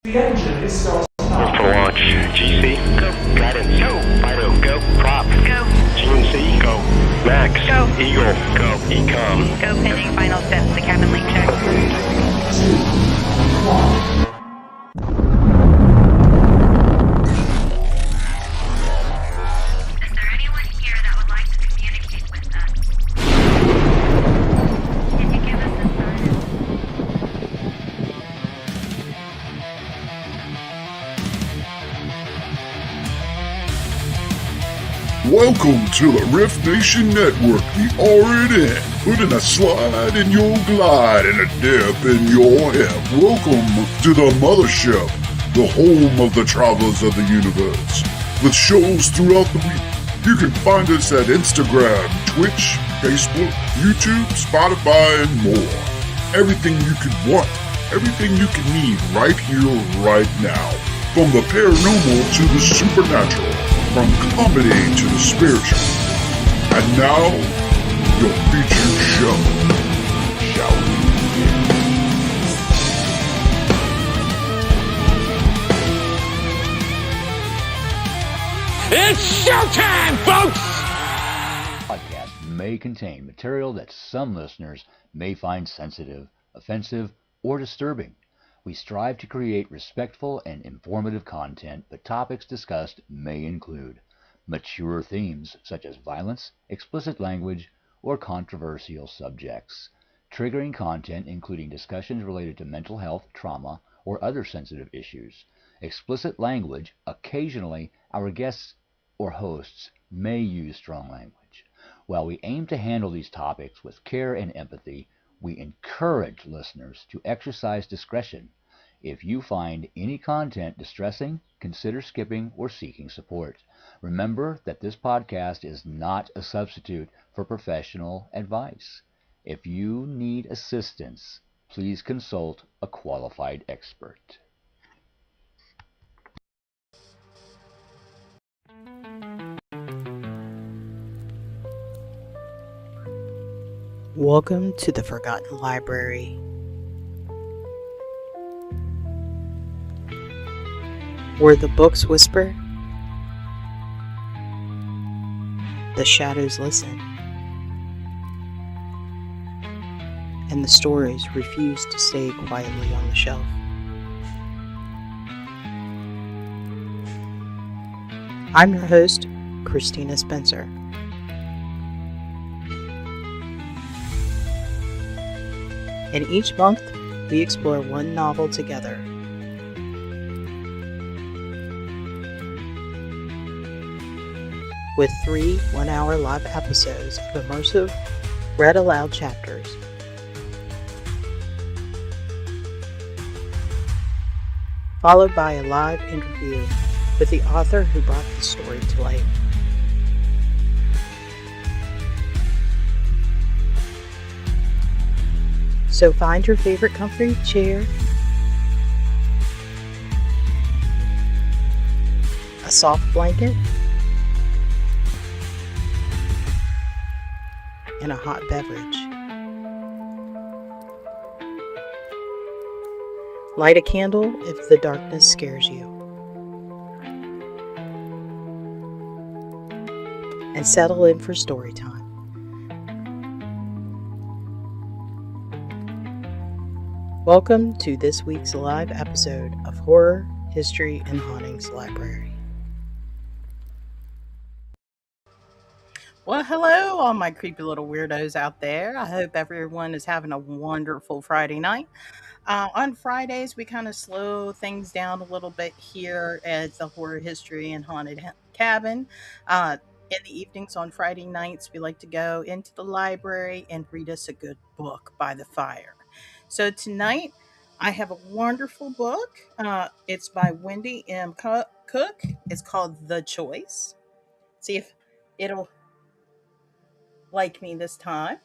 The engine is starting up. For launch. GC, go. Guidance, go. Fido, go. Prop, Go. GNC, go. Max, Go. Eagle, go. Ecom. Go pending final steps to cabin link check. 2, 1. Is there anyone here that would like to communicate with us? Can you give us a sign? Welcome to the Rift Nation Network, the RNN, putting a slide in your glide and a dip in your hip. Welcome to the mothership, the home of the travelers of the universe. With shows throughout the week, you can find us at Instagram, Twitch, Facebook, YouTube, Spotify, and more. Everything you could want, everything you can need right here, right now. From the paranormal to the supernatural. From comedy to the spiritual. And now, your featured show. Shall we begin? It's showtime, folks! Podcast may contain material that some listeners may find sensitive, offensive, or disturbing. We strive to create respectful and informative content, but topics discussed may include mature themes such as violence, explicit language, or controversial subjects, triggering content including discussions related to mental health, trauma, or other sensitive issues, explicit language. Occasionally, our guests or hosts may use strong language. While we aim to handle these topics with care and empathy, we encourage listeners to exercise discretion. If you find any content distressing, consider skipping or seeking support. Remember that this podcast is not a substitute for professional advice. If you need assistance, please consult a qualified expert. Welcome to the Forgotten Library, where the books whisper, the shadows listen, and the stories refuse to stay quietly on the shelf. I'm your host, Christina Spencer. And each month, we explore one novel together. With 3 one-hour live episodes of immersive, read-aloud chapters. Followed by a live interview with the author who brought the story to life. So find your favorite comfy chair, a soft blanket, and a hot beverage. Light a candle if the darkness scares you. And settle in for story time. Welcome to this week's live episode of Horror, History, and Hauntings Library. Well, hello, all my creepy little weirdos out there. I hope everyone is having a wonderful Friday night. On Fridays, we kind of slow things down a little bit here at the Horror History and Haunted Cabin. In the evenings on Friday nights, we like to go into the library and read us a good book by the fire. So tonight, I have a wonderful book. It's by Wendy M. Cook. It's called The Choice. See if it'll like me this time.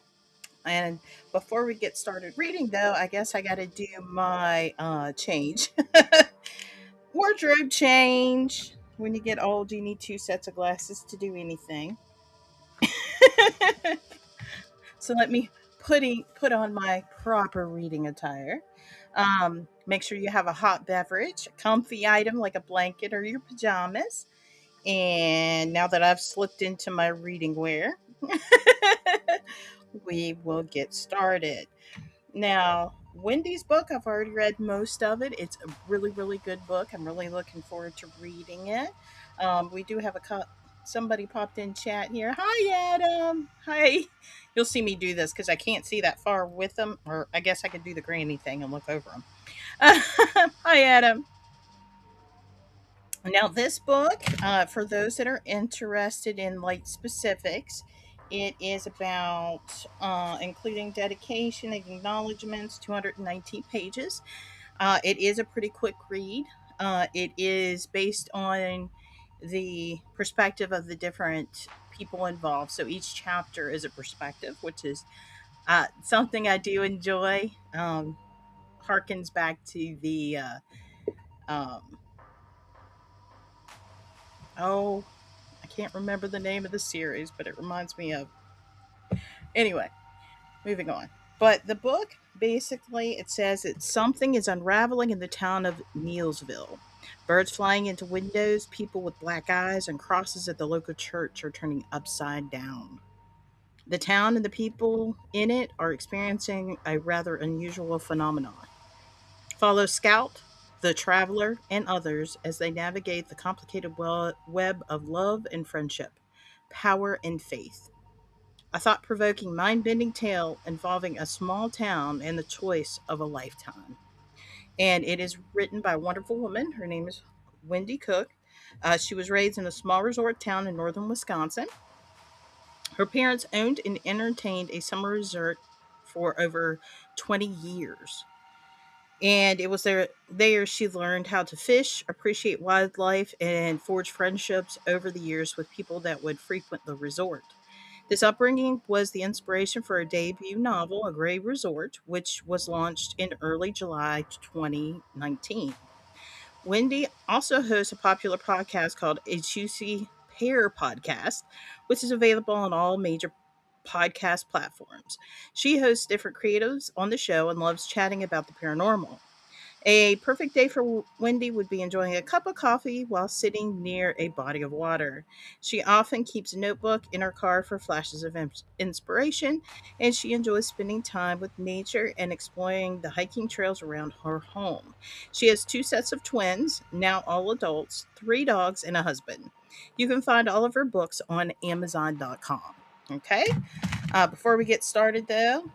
And before we get started reading, though, I guess I got to do my change. Wardrobe change. When you get old, you need two sets of glasses to do anything. So let me put on my proper reading attire. Make sure you have a hot beverage, a comfy item like a blanket or your pajamas. And now that I've slipped into my reading wear, we will get started. Now, Wendy's book, I've already read most of it. It's a really, really good book. I'm really looking forward to reading it. We do have somebody popped in chat here. Hi, Adam. Hi. You'll see me do this because I can't see that far with them, or I guess I could do the granny thing and look over them. Hi, Adam. Now, this book, for those that are interested in like specifics, it is about including dedication and acknowledgments, 219 pages. It is a pretty quick read. It is based on the perspective of the different people involved. So each chapter is a perspective, which is something I do enjoy. Harkens back to the um, oh, I can't remember the name of the series, but it reminds me of. Anyway, moving on. But the book basically it says that something is unraveling in the town of Neilsville. Birds flying into windows, people with black eyes, and crosses at the local church are turning upside down. The town and the people in it are experiencing a rather unusual phenomenon. Follow Scout, the Traveler, and others as they navigate the complicated web of love and friendship, power and faith. A thought provoking, mind bending tale involving a small town and the choice of a lifetime. And it is written by a wonderful woman. Her name is Wendy Cook. She was raised in a small resort town in northern Wisconsin. Her parents owned and entertained a summer resort for over 20 years. And it was there she learned how to fish, appreciate wildlife, and forge friendships over the years with people that would frequent the resort. This upbringing was the inspiration for her debut novel, A Gray Resort, which was launched in early July 2019. Wendy also hosts a popular podcast called A Juicy Pear Podcast, which is available on all major podcast platforms. She hosts different creatives on the show and loves chatting about the paranormal. A perfect day for Wendy would be enjoying a cup of coffee while sitting near a body of water. She often keeps a notebook in her car for flashes of inspiration, and she enjoys spending time with nature and exploring the hiking trails around her home. She has two sets of twins, now all adults, three dogs, and a husband. You can find all of her books on Amazon.com. Okay? Before we get started, though,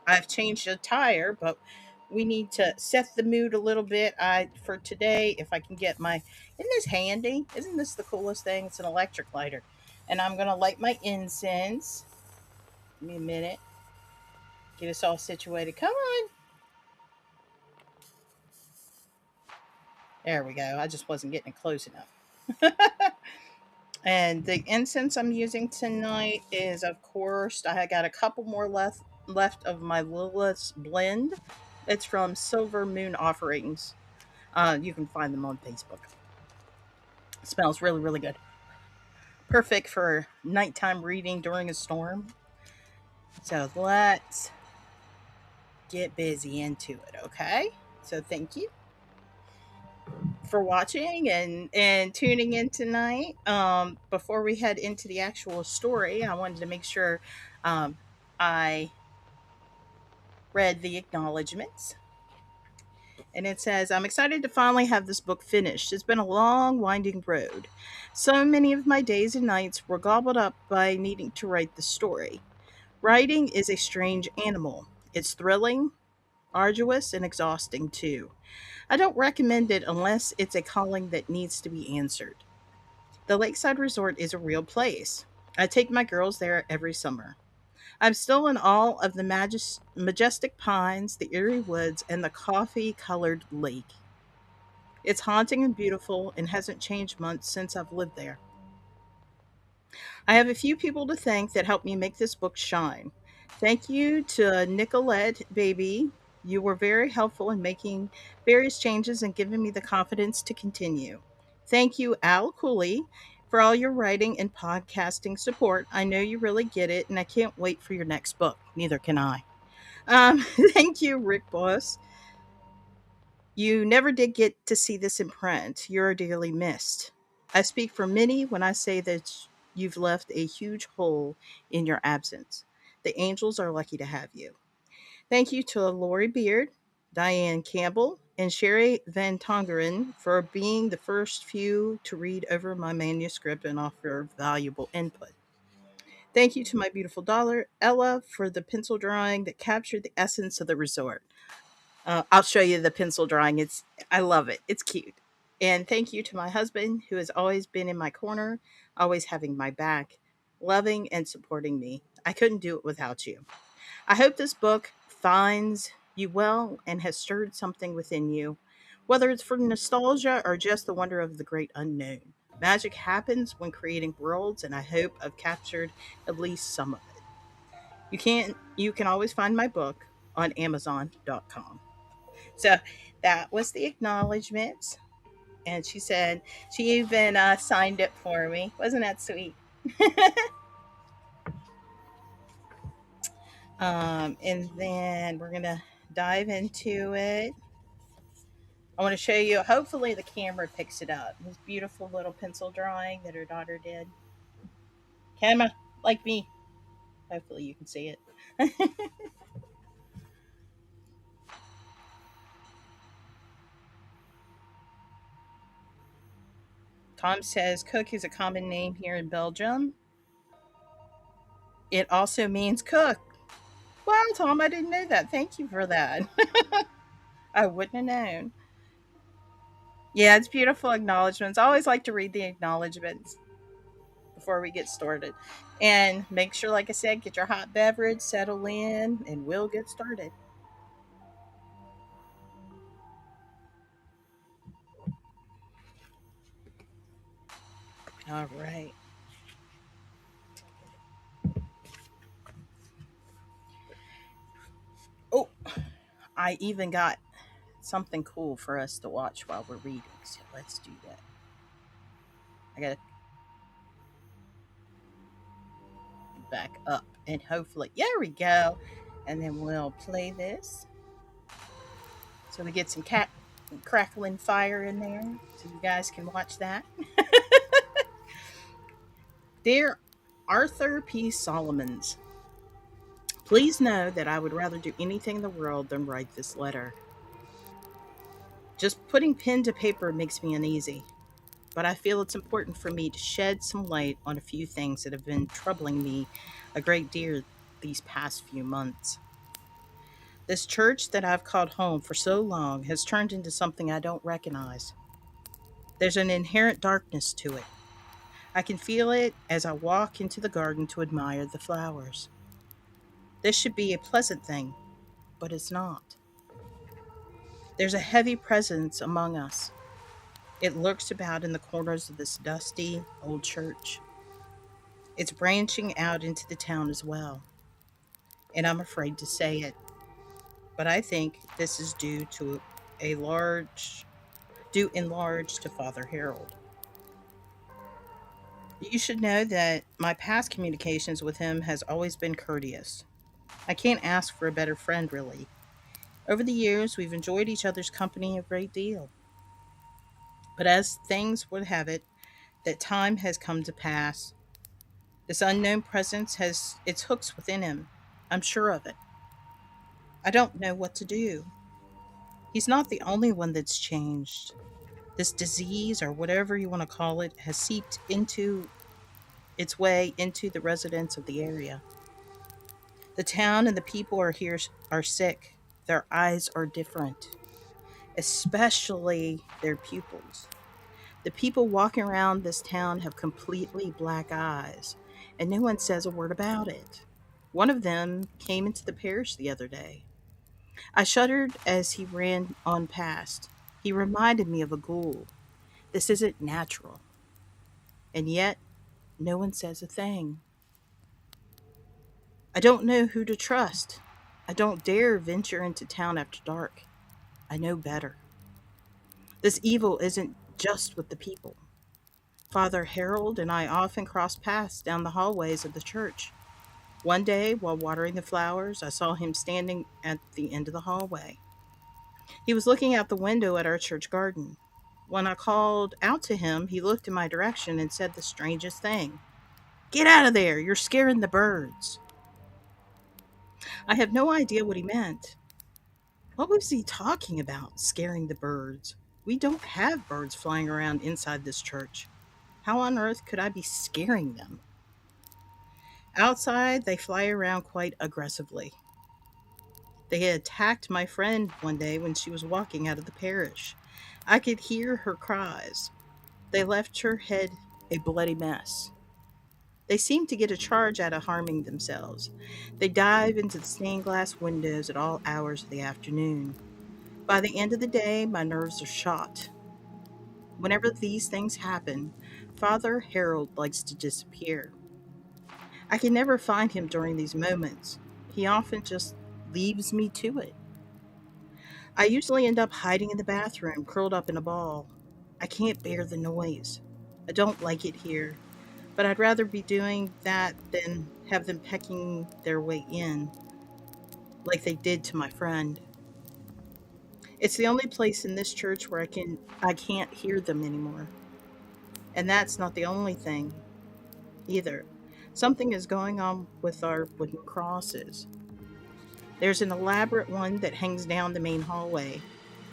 I've changed the tire, but we need to set the mood a little bit. I for today, if I can get my isn't this handy? Isn't this the coolest thing? It's an electric lighter. And I'm gonna light my incense. Give me a minute. Get us all situated. Come on. There we go. I just wasn't getting it close enough. And the incense I'm using tonight is, of course, I got a couple more left left of my Lilith's blend. It's from Silver Moon Offerings. You can find them on Facebook. It smells really, really good. Perfect for nighttime reading during a storm. So let's get busy into it, okay? So thank you for watching and tuning in tonight. Before we head into the actual story, I wanted to make sure I read the acknowledgments. And it says, I'm excited to finally have this book finished. It's been a long, winding road. So many of my days and nights were gobbled up by needing to write the story. Writing is a strange animal. It's thrilling, arduous, and exhausting too. I don't recommend it unless it's a calling that needs to be answered. The Lakeside Resort is a real place. I take my girls there every summer. I'm still in awe of the majestic pines, the eerie woods, and the coffee colored lake. It's haunting and beautiful and hasn't changed much since I've lived there. I have a few people to thank that helped me make this book shine. Thank you to Nicolette Baby. You were very helpful in making various changes and giving me the confidence to continue. Thank you, Al Cooley, for all your writing and podcasting support. I know you really get it, and I can't wait for your next book. Neither can I. Thank you, Rick Boss. You never did get to see this in print. You're dearly missed. I speak for many when I say that you've left a huge hole in your absence. The angels are lucky to have you. Thank you to Lori Beard, Diane Campbell, and Sherry Van Tongeren for being the first few to read over my manuscript and offer valuable input. Thank you to my beautiful daughter, Ella, for the pencil drawing that captured the essence of the resort. I'll show you the pencil drawing. I love it. It's cute. And thank you to my husband, who has always been in my corner, always having my back, loving and supporting me. I couldn't do it without you. I hope this book finds you well and has stirred something within you, whether it's for nostalgia or just the wonder of the great unknown. Magic happens when creating worlds, and I hope I've captured at least some of it. You can always find my book on Amazon.com. So that was the acknowledgments. And she said she even signed it for me. Wasn't that sweet? And then we're going to dive into it. I want to show you, hopefully, the camera picks it up. This beautiful little pencil drawing that her daughter did. Camera, like me. Hopefully, you can see it. Tom says cook is a common name here in Belgium. It also means cook. Wow, Tom, I didn't know that. Thank you for that. I wouldn't have known. Yeah, it's beautiful acknowledgments. I always like to read the acknowledgments before we get started. And make sure, like I said, get your hot beverage, settle in, and we'll get started. All right. Oh, I even got something cool for us to watch while we're reading. So let's do that. I got to back up and hopefully, there we go. And then we'll play this. So we get some crackling fire in there so you guys can watch that. Dear Arthur P. Solomons, please know that I would rather do anything in the world than write this letter. Just putting pen to paper makes me uneasy, but I feel it's important for me to shed some light on a few things that have been troubling me a great deal these past few months. This church that I've called home for so long has turned into something I don't recognize. There's an inherent darkness to it. I can feel it as I walk into the garden to admire the flowers. This should be a pleasant thing, but it's not. There's a heavy presence among us. It lurks about in the corners of this dusty old church. It's branching out into the town as well. and I'm afraid to say it. But I think this is a large due in large to Father Harold. You should know that my past communications with him has always been courteous. I can't ask for a better friend, really. Over the years, we've enjoyed each other's company a great deal. But as things would have it, that time has come to pass. This unknown presence has its hooks within him. I'm sure of it. I don't know what to do. He's not the only one that's changed. This disease, or whatever you want to call it, has seeped into its way into the residents of the area. The town and the people are sick. Their eyes are different, especially their pupils. The people walking around this town have completely black eyes, and no one says a word about it. One of them came into the parish the other day. I shuddered as he ran on past. He reminded me of a ghoul. This isn't natural. And yet, no one says a thing. I don't know who to trust. I don't dare venture into town after dark. I know better. This evil isn't just with the people. Father Harold and I often cross paths down the hallways of the church. One day, while watering the flowers, I saw him standing at the end of the hallway. He was looking out the window at our church garden. When I called out to him, he looked in my direction and said the strangest thing. "Get out of there! You're scaring the birds." I have no idea what he meant. What was he talking about, scaring the birds? We don't have birds flying around inside this church. How on earth could I be scaring them? Outside, they fly around quite aggressively. They had attacked my friend one day when she was walking out of the parish. I could hear her cries. They left her head a bloody mess. They seem to get a charge out of harming themselves. They dive into the stained glass windows at all hours of the afternoon. By the end of the day, my nerves are shot. Whenever these things happen, Father Harold likes to disappear. I can never find him during these moments. He often just leaves me to it. I usually end up hiding in the bathroom, curled up in a ball. I can't bear the noise. I don't like it here, but I'd rather be doing that than have them pecking their way in, like they did to my friend. It's the only place in this church where I can't hear them anymore. And that's not the only thing either. Something is going on with our wooden crosses. There's an elaborate one that hangs down the main hallway.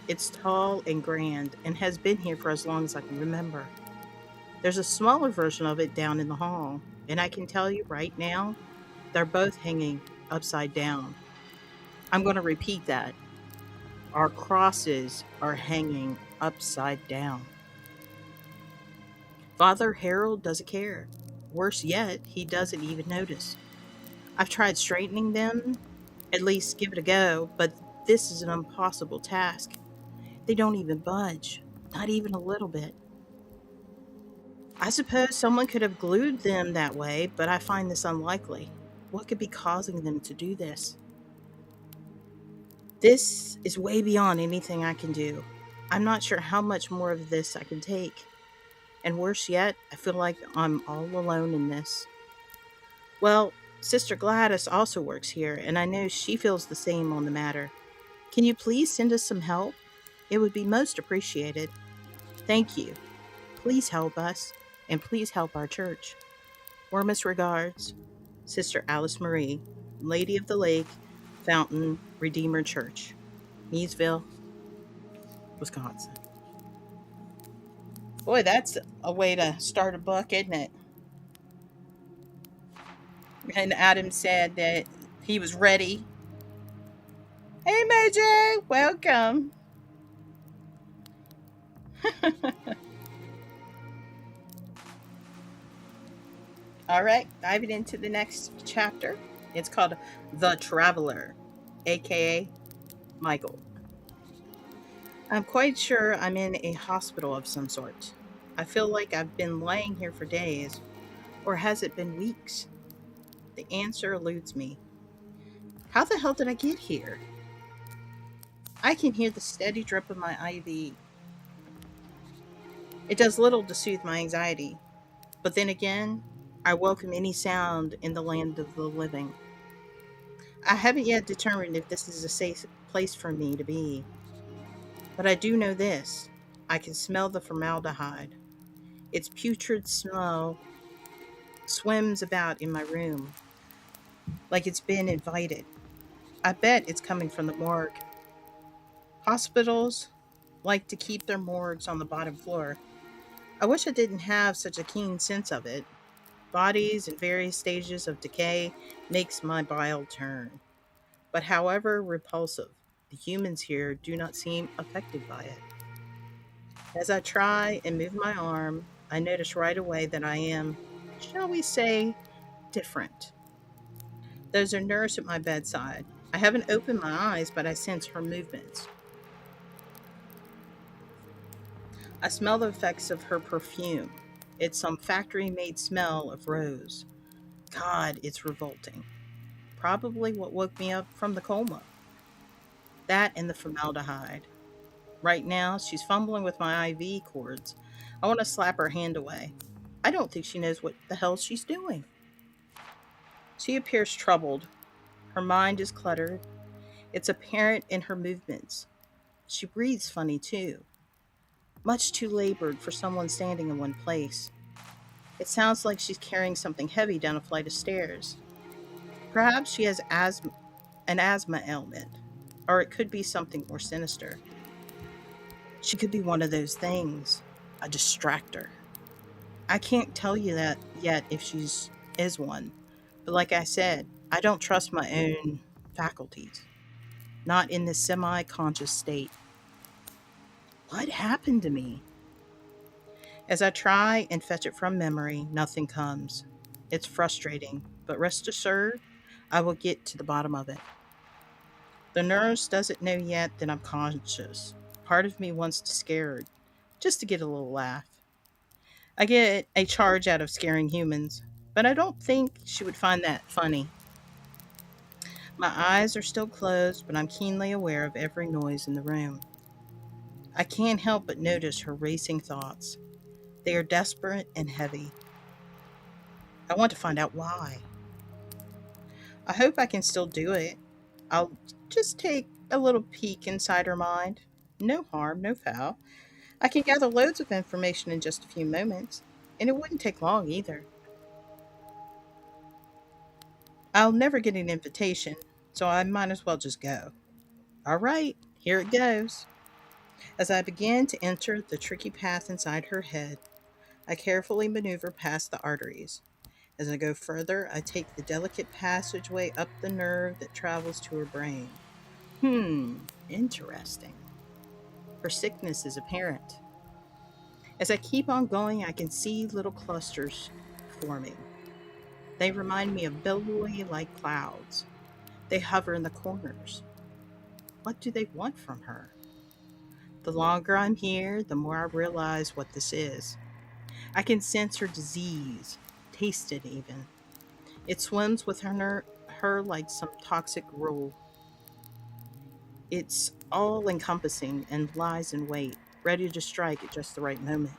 It's tall and grand and has been here for as long as I can remember. There's a smaller version of it down in the hall, and I can tell you right now, they're both hanging upside down. I'm going to repeat that. Our crosses are hanging upside down. Father Harold doesn't care. Worse yet, he doesn't even notice. I've tried straightening them, at least give it a go, but this is an impossible task. They don't even budge, not even a little bit. I suppose someone could have glued them that way, but I find this unlikely. What could be causing them to do this? This is way beyond anything I can do. I'm not sure how much more of this I can take. And worse yet, I feel like I'm all alone in this. Well, Sister Gladys also works here, and I know she feels the same on the matter. Can you please send us some help? It would be most appreciated. Thank you. Please help us, and please help our church. Warmest regards, Sister Alice Marie, Lady of the Lake, Fountain Redeemer Church, Neesville, Wisconsin. Boy, that's a way to start a book, isn't it? And Adam said that he was ready. Hey, Mojo, welcome. All right, diving into the next chapter. It's called The Traveler, aka Michael. I'm quite sure I'm in a hospital of some sort. I feel like I've been laying here for days, or has it been weeks? The answer eludes me. How the hell did I get here? I can hear the steady drip of my IV. It does little to soothe my anxiety, but then again, I welcome any sound in the land of the living. I haven't yet determined if this is a safe place for me to be, but I do know this. I can smell the formaldehyde. Its putrid smell swims about in my room like it's been invited. I bet it's coming from the morgue. Hospitals like to keep their morgues on the bottom floor. I wish I didn't have such a keen sense of it. Bodies in various stages of decay makes my bile turn. But however repulsive, the humans here do not seem affected by it. As I try and move my arm, I notice right away that I am, shall we say, different. There's a nurse at my bedside. I haven't opened my eyes, but I sense her movements. I smell the effects of her perfume. It's some factory made smell of rose. God, it's revolting. Probably what woke me up from the coma. That and the formaldehyde. Right now, she's fumbling with my IV cords. I want to slap her hand away. I don't think she knows what the hell she's doing. She appears troubled. Her mind is cluttered. It's apparent in her movements. She breathes funny too. Much too labored for someone standing in one place. It sounds like she's carrying something heavy down a flight of stairs. Perhaps she has an asthma ailment, or it could be something more sinister. She could be one of those things, a distractor. I can't tell you that yet if she's is one, but like I said, I don't trust my own faculties, not in this semi-conscious state. What happened to me? As I try and fetch it from memory, nothing comes. It's frustrating, but rest assured, I will get to the bottom of it. The nurse doesn't know yet that I'm conscious. Part of me wants to scare her, just to get a little laugh. I get a charge out of scaring humans, but I don't think she would find that funny. My eyes are still closed, but I'm keenly aware of every noise in the room. I can't help but notice her racing thoughts. They are desperate and heavy. I want to find out why. I hope I can still do it. I'll just take a little peek inside her mind. No harm, no foul. I can gather loads of information in just a few moments, and it wouldn't take long either. I'll never get an invitation, so I might as well just go. All right, here it goes. As I begin to enter the tricky path inside her head, I carefully maneuver past the arteries. As I go further, I take the delicate passageway up the nerve that travels to her brain. Interesting. Her sickness is apparent. As I keep on going, I can see little clusters forming. They remind me of billowy like clouds. They hover in the corners. What do they want from her? The longer I'm here, the more I realize what this is. I can sense her disease, taste it even. It swims with her like some toxic rule. It's all encompassing and lies in wait, ready to strike at just the right moment.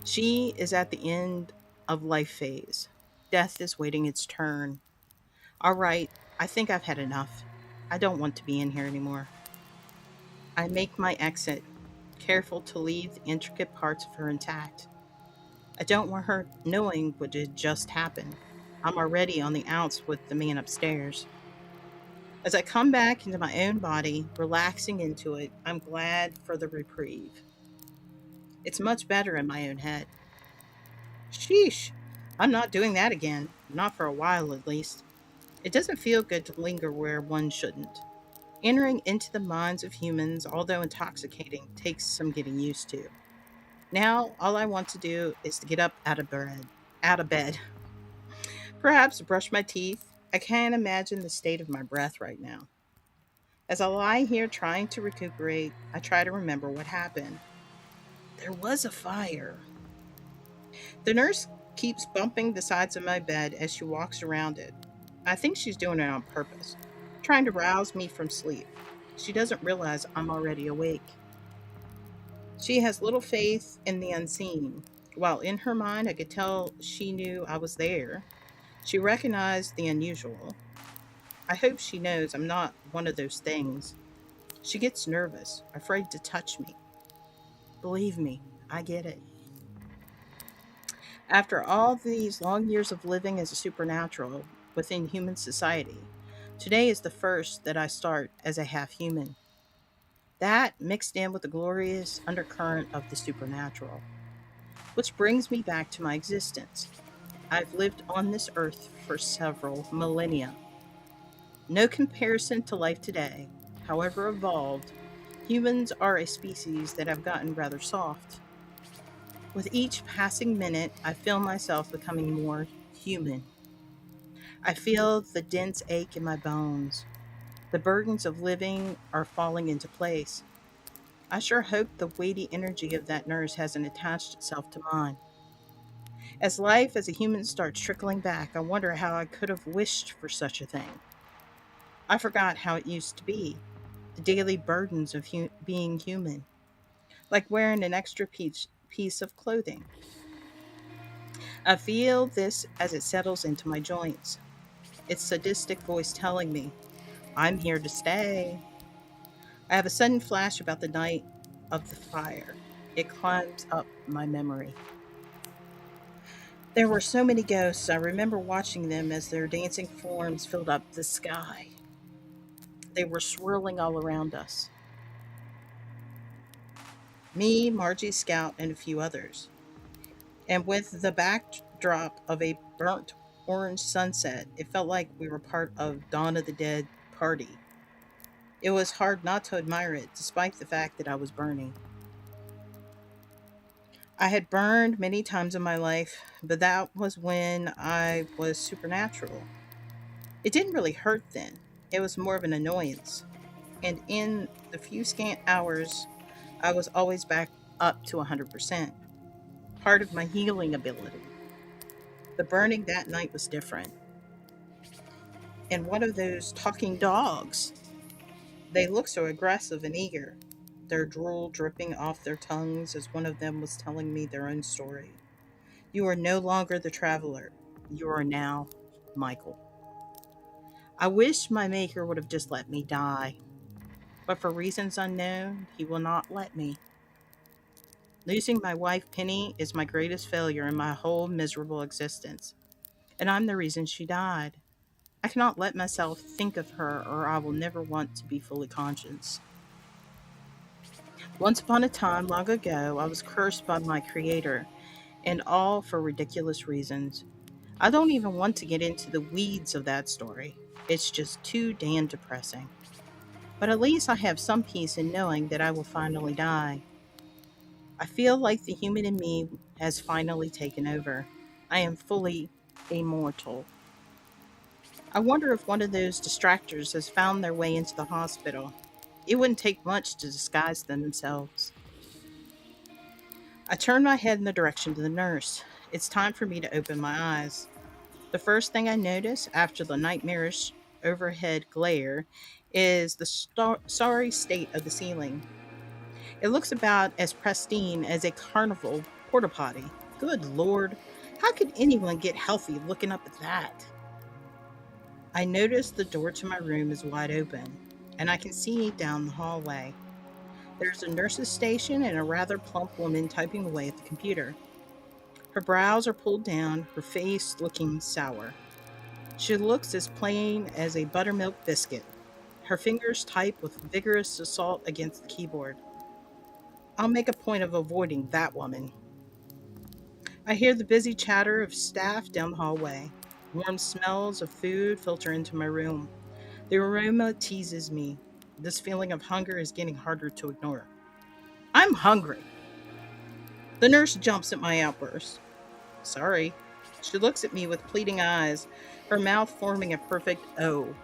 She is at the end of life phase. Death is waiting its turn. All right, I think I've had enough. I don't want to be in here anymore. I make my exit, careful to leave the intricate parts of her intact. I don't want her knowing what had just happened. I'm already on the outs with the man upstairs. As I come back into my own body, relaxing into it, I'm glad for the reprieve. It's much better in my own head. Sheesh, I'm not doing that again. Not for a while, at least. It doesn't feel good to linger where one shouldn't. Entering into the minds of humans, although intoxicating, takes some getting used to. Now, all I want to do is to get up out of bed. Perhaps brush my teeth. I can't imagine the state of my breath right now. As I lie here trying to recuperate, I try to remember what happened. There was a fire. The nurse keeps bumping the sides of my bed as she walks around it. I think she's doing it on purpose, trying to rouse me from sleep. She doesn't realize I'm already awake. She has little faith in the unseen. While in her mind, I could tell she knew I was there. She recognized the unusual. I hope she knows I'm not one of those things. She gets nervous, afraid to touch me. Believe me, I get it. After all these long years of living as a supernatural within human society, today is the first that I start as a half human. That mixed in with the glorious undercurrent of the supernatural. Which brings me back to my existence. I've lived on this earth for several millennia. No comparison to life today. However evolved, humans are a species that have gotten rather soft. With each passing minute, I feel myself becoming more human. I feel the dense ache in my bones. The burdens of living are falling into place. I sure hope the weighty energy of that nurse hasn't attached itself to mine. As life as a human starts trickling back, I wonder how I could have wished for such a thing. I forgot how it used to be, the daily burdens of being human, like wearing an extra piece of clothing. I feel this as it settles into my joints. Its sadistic voice telling me, I'm here to stay. I have a sudden flash about the night of the fire. It climbs up my memory. There were so many ghosts. I remember watching them as their dancing forms filled up the sky. They were swirling all around us. Me, Margie Scout, and a few others. And with the backdrop of a burnt orange sunset, it felt like we were part of Dawn of the Dead party. It was hard not to admire it, despite the fact that I was burning. I had burned many times in my life, but that was when I was supernatural. It didn't really hurt then. It was more of an annoyance. And in the few scant hours, I was always back up to 100%. Part of my healing ability. The burning that night was different. And one of those talking dogs. They looked so aggressive and eager, their drool dripping off their tongues as one of them was telling me their own story. You are no longer the traveler. You are now Michael. I wish my maker would have just let me die, but for reasons unknown, he will not let me. Losing my wife Penny is my greatest failure in my whole miserable existence, and I'm the reason she died. I cannot let myself think of her, or I will never want to be fully conscious. Once upon a time, long ago, I was cursed by my creator, and all for ridiculous reasons. I don't even want to get into the weeds of that story. It's just too damn depressing. But at least I have some peace in knowing that I will finally die. I feel like the human in me has finally taken over. I am fully immortal. I wonder if one of those distractors has found their way into the hospital. It wouldn't take much to disguise themselves. I turn my head in the direction of the nurse. It's time for me to open my eyes. The first thing I notice after the nightmarish overhead glare is the sorry state of the ceiling. It looks about as pristine as a carnival porta potty. Good lord, how could anyone get healthy looking up at that? I notice the door to my room is wide open, and I can see down the hallway. There's a nurse's station and a rather plump woman typing away at the computer. Her brows are pulled down, her face looking sour. She looks as plain as a buttermilk biscuit. Her fingers type with vigorous assault against the keyboard. I'll make a point of avoiding that woman. I hear the busy chatter of staff down the hallway. Warm smells of food filter into my room. The aroma teases me. This feeling of hunger is getting harder to ignore. I'm hungry. The nurse jumps at my outburst. Sorry. She looks at me with pleading eyes, her mouth forming a perfect O.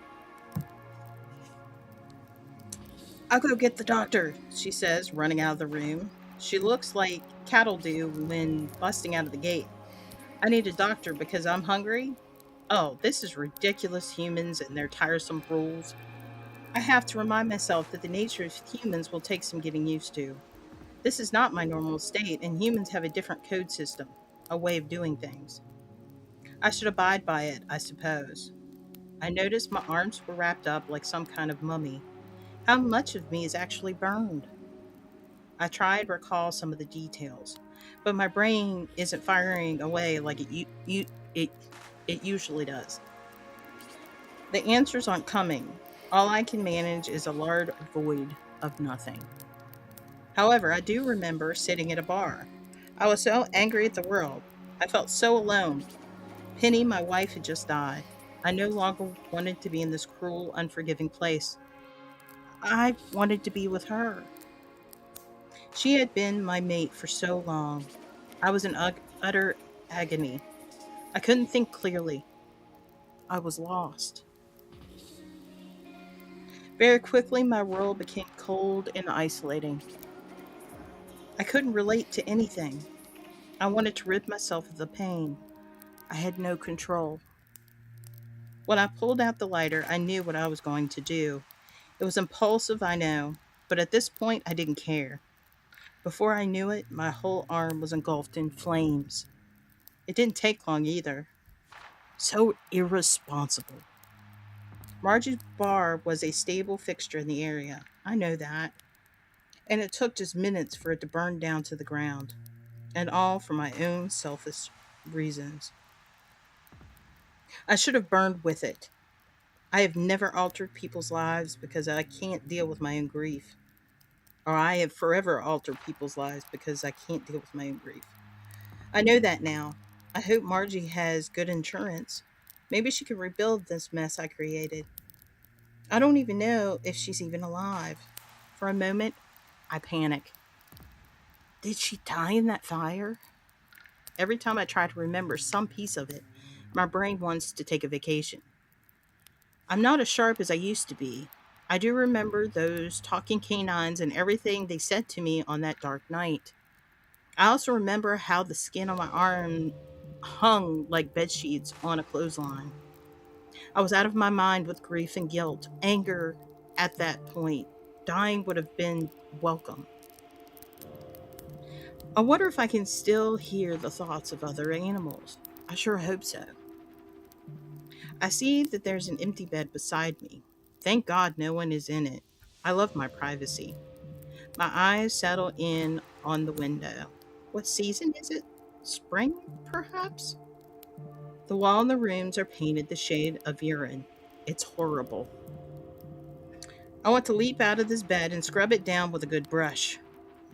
I'll go get the doctor, she says, running out of the room. She looks like cattle do when busting out of the gate. I need a doctor because I'm hungry. Oh, this is ridiculous, humans and their tiresome rules. I have to remind myself that the nature of humans will take some getting used to. This is not my normal state, and humans have a different code system, a way of doing things. I should abide by it, I suppose. I noticed my arms were wrapped up like some kind of mummy. How much of me is actually burned? I tried to recall some of the details, but my brain isn't firing away like it, it usually does. The answers aren't coming. All I can manage is a large void of nothing. However, I do remember sitting at a bar. I was so angry at the world. I felt so alone. Penny, my wife, had just died. I no longer wanted to be in this cruel, unforgiving place. I wanted to be with her. She had been my mate for so long. I was in utter agony. I couldn't think clearly. I was lost. Very quickly, my world became cold and isolating. I couldn't relate to anything. I wanted to rid myself of the pain. I had no control. When I pulled out the lighter, I knew what I was going to do. It was impulsive, I know, but at this point, I didn't care. Before I knew it, my whole arm was engulfed in flames. It didn't take long either. So irresponsible. Margie's bar was a stable fixture in the area. I know that. And it took just minutes for it to burn down to the ground. And all for my own selfish reasons. I should have burned with it. I have never altered people's lives because I can't deal with my own grief. Or I have forever altered people's lives because I can't deal with my own grief. I know that now. I hope Margie has good insurance. Maybe she can rebuild this mess I created. I don't even know if she's even alive. For a moment, I panic. Did she die in that fire? Every time I try to remember some piece of it, my brain wants to take a vacation. I'm not as sharp as I used to be. I do remember those talking canines and everything they said to me on that dark night. I also remember how the skin on my arm hung like bed sheets on a clothesline. I was out of my mind with grief and guilt, anger at that point. Dying would have been welcome. I wonder if I can still hear the thoughts of other animals. I sure hope so. I see that there's an empty bed beside me. Thank God no one is in it. I love my privacy. My eyes settle in on the window. What season is it? Spring, perhaps? The wall in the rooms are painted the shade of urine. It's horrible. I want to leap out of this bed and scrub it down with a good brush.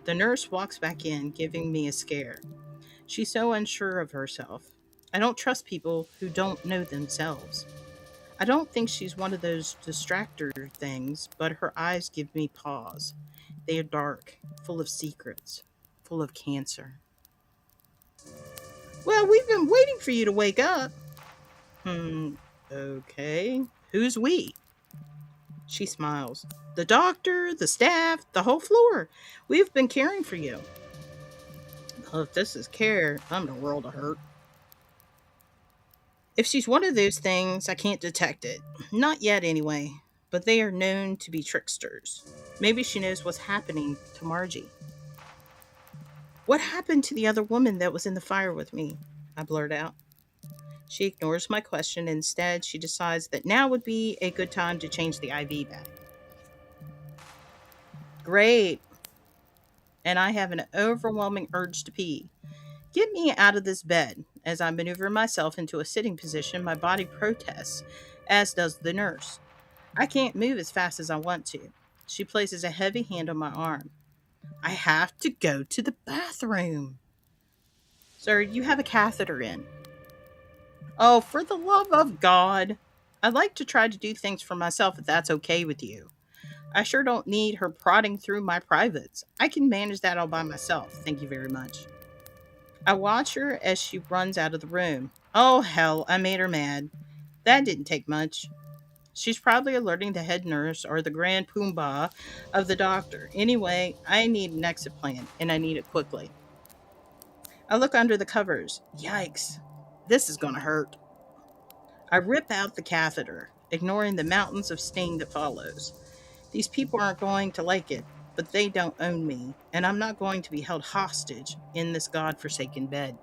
The nurse walks back in, giving me a scare. She's so unsure of herself. I don't trust people who don't know themselves. I don't think she's one of those distractor things, but her eyes give me pause. They are dark, full of secrets, full of cancer. Well, we've been waiting for you to wake up. Okay. Who's we? She smiles. The doctor, the staff, the whole floor. We've been caring for you. Well, if this is care, I'm in a world of hurt. If she's one of those things, I can't detect it. Not yet, anyway. But they are known to be tricksters. Maybe she knows what's happening to Margie. What happened to the other woman that was in the fire with me? I blurt out. She ignores my question. Instead, she decides that now would be a good time to change the IV bag. Great. And I have an overwhelming urge to pee. Get me out of this bed. As I maneuver myself into a sitting position, my body protests, as does the nurse. I can't move as fast as I want to. She places a heavy hand on my arm. I have to go to the bathroom. Sir, you have a catheter in. Oh, for the love of God. I'd like to try to do things for myself if that's okay with you. I sure don't need her prodding through my privates. I can manage that all by myself. Thank you very much. I watch her as she runs out of the room. Oh, hell, I made her mad. That didn't take much. She's probably alerting the head nurse or the grand poobah of the doctor. Anyway, I need an exit plan, and I need it quickly. I look under the covers. Yikes. This is going to hurt. I rip out the catheter, ignoring the mountains of sting that follows. These people aren't going to like it, but they don't own me, and I'm not going to be held hostage in this godforsaken bed.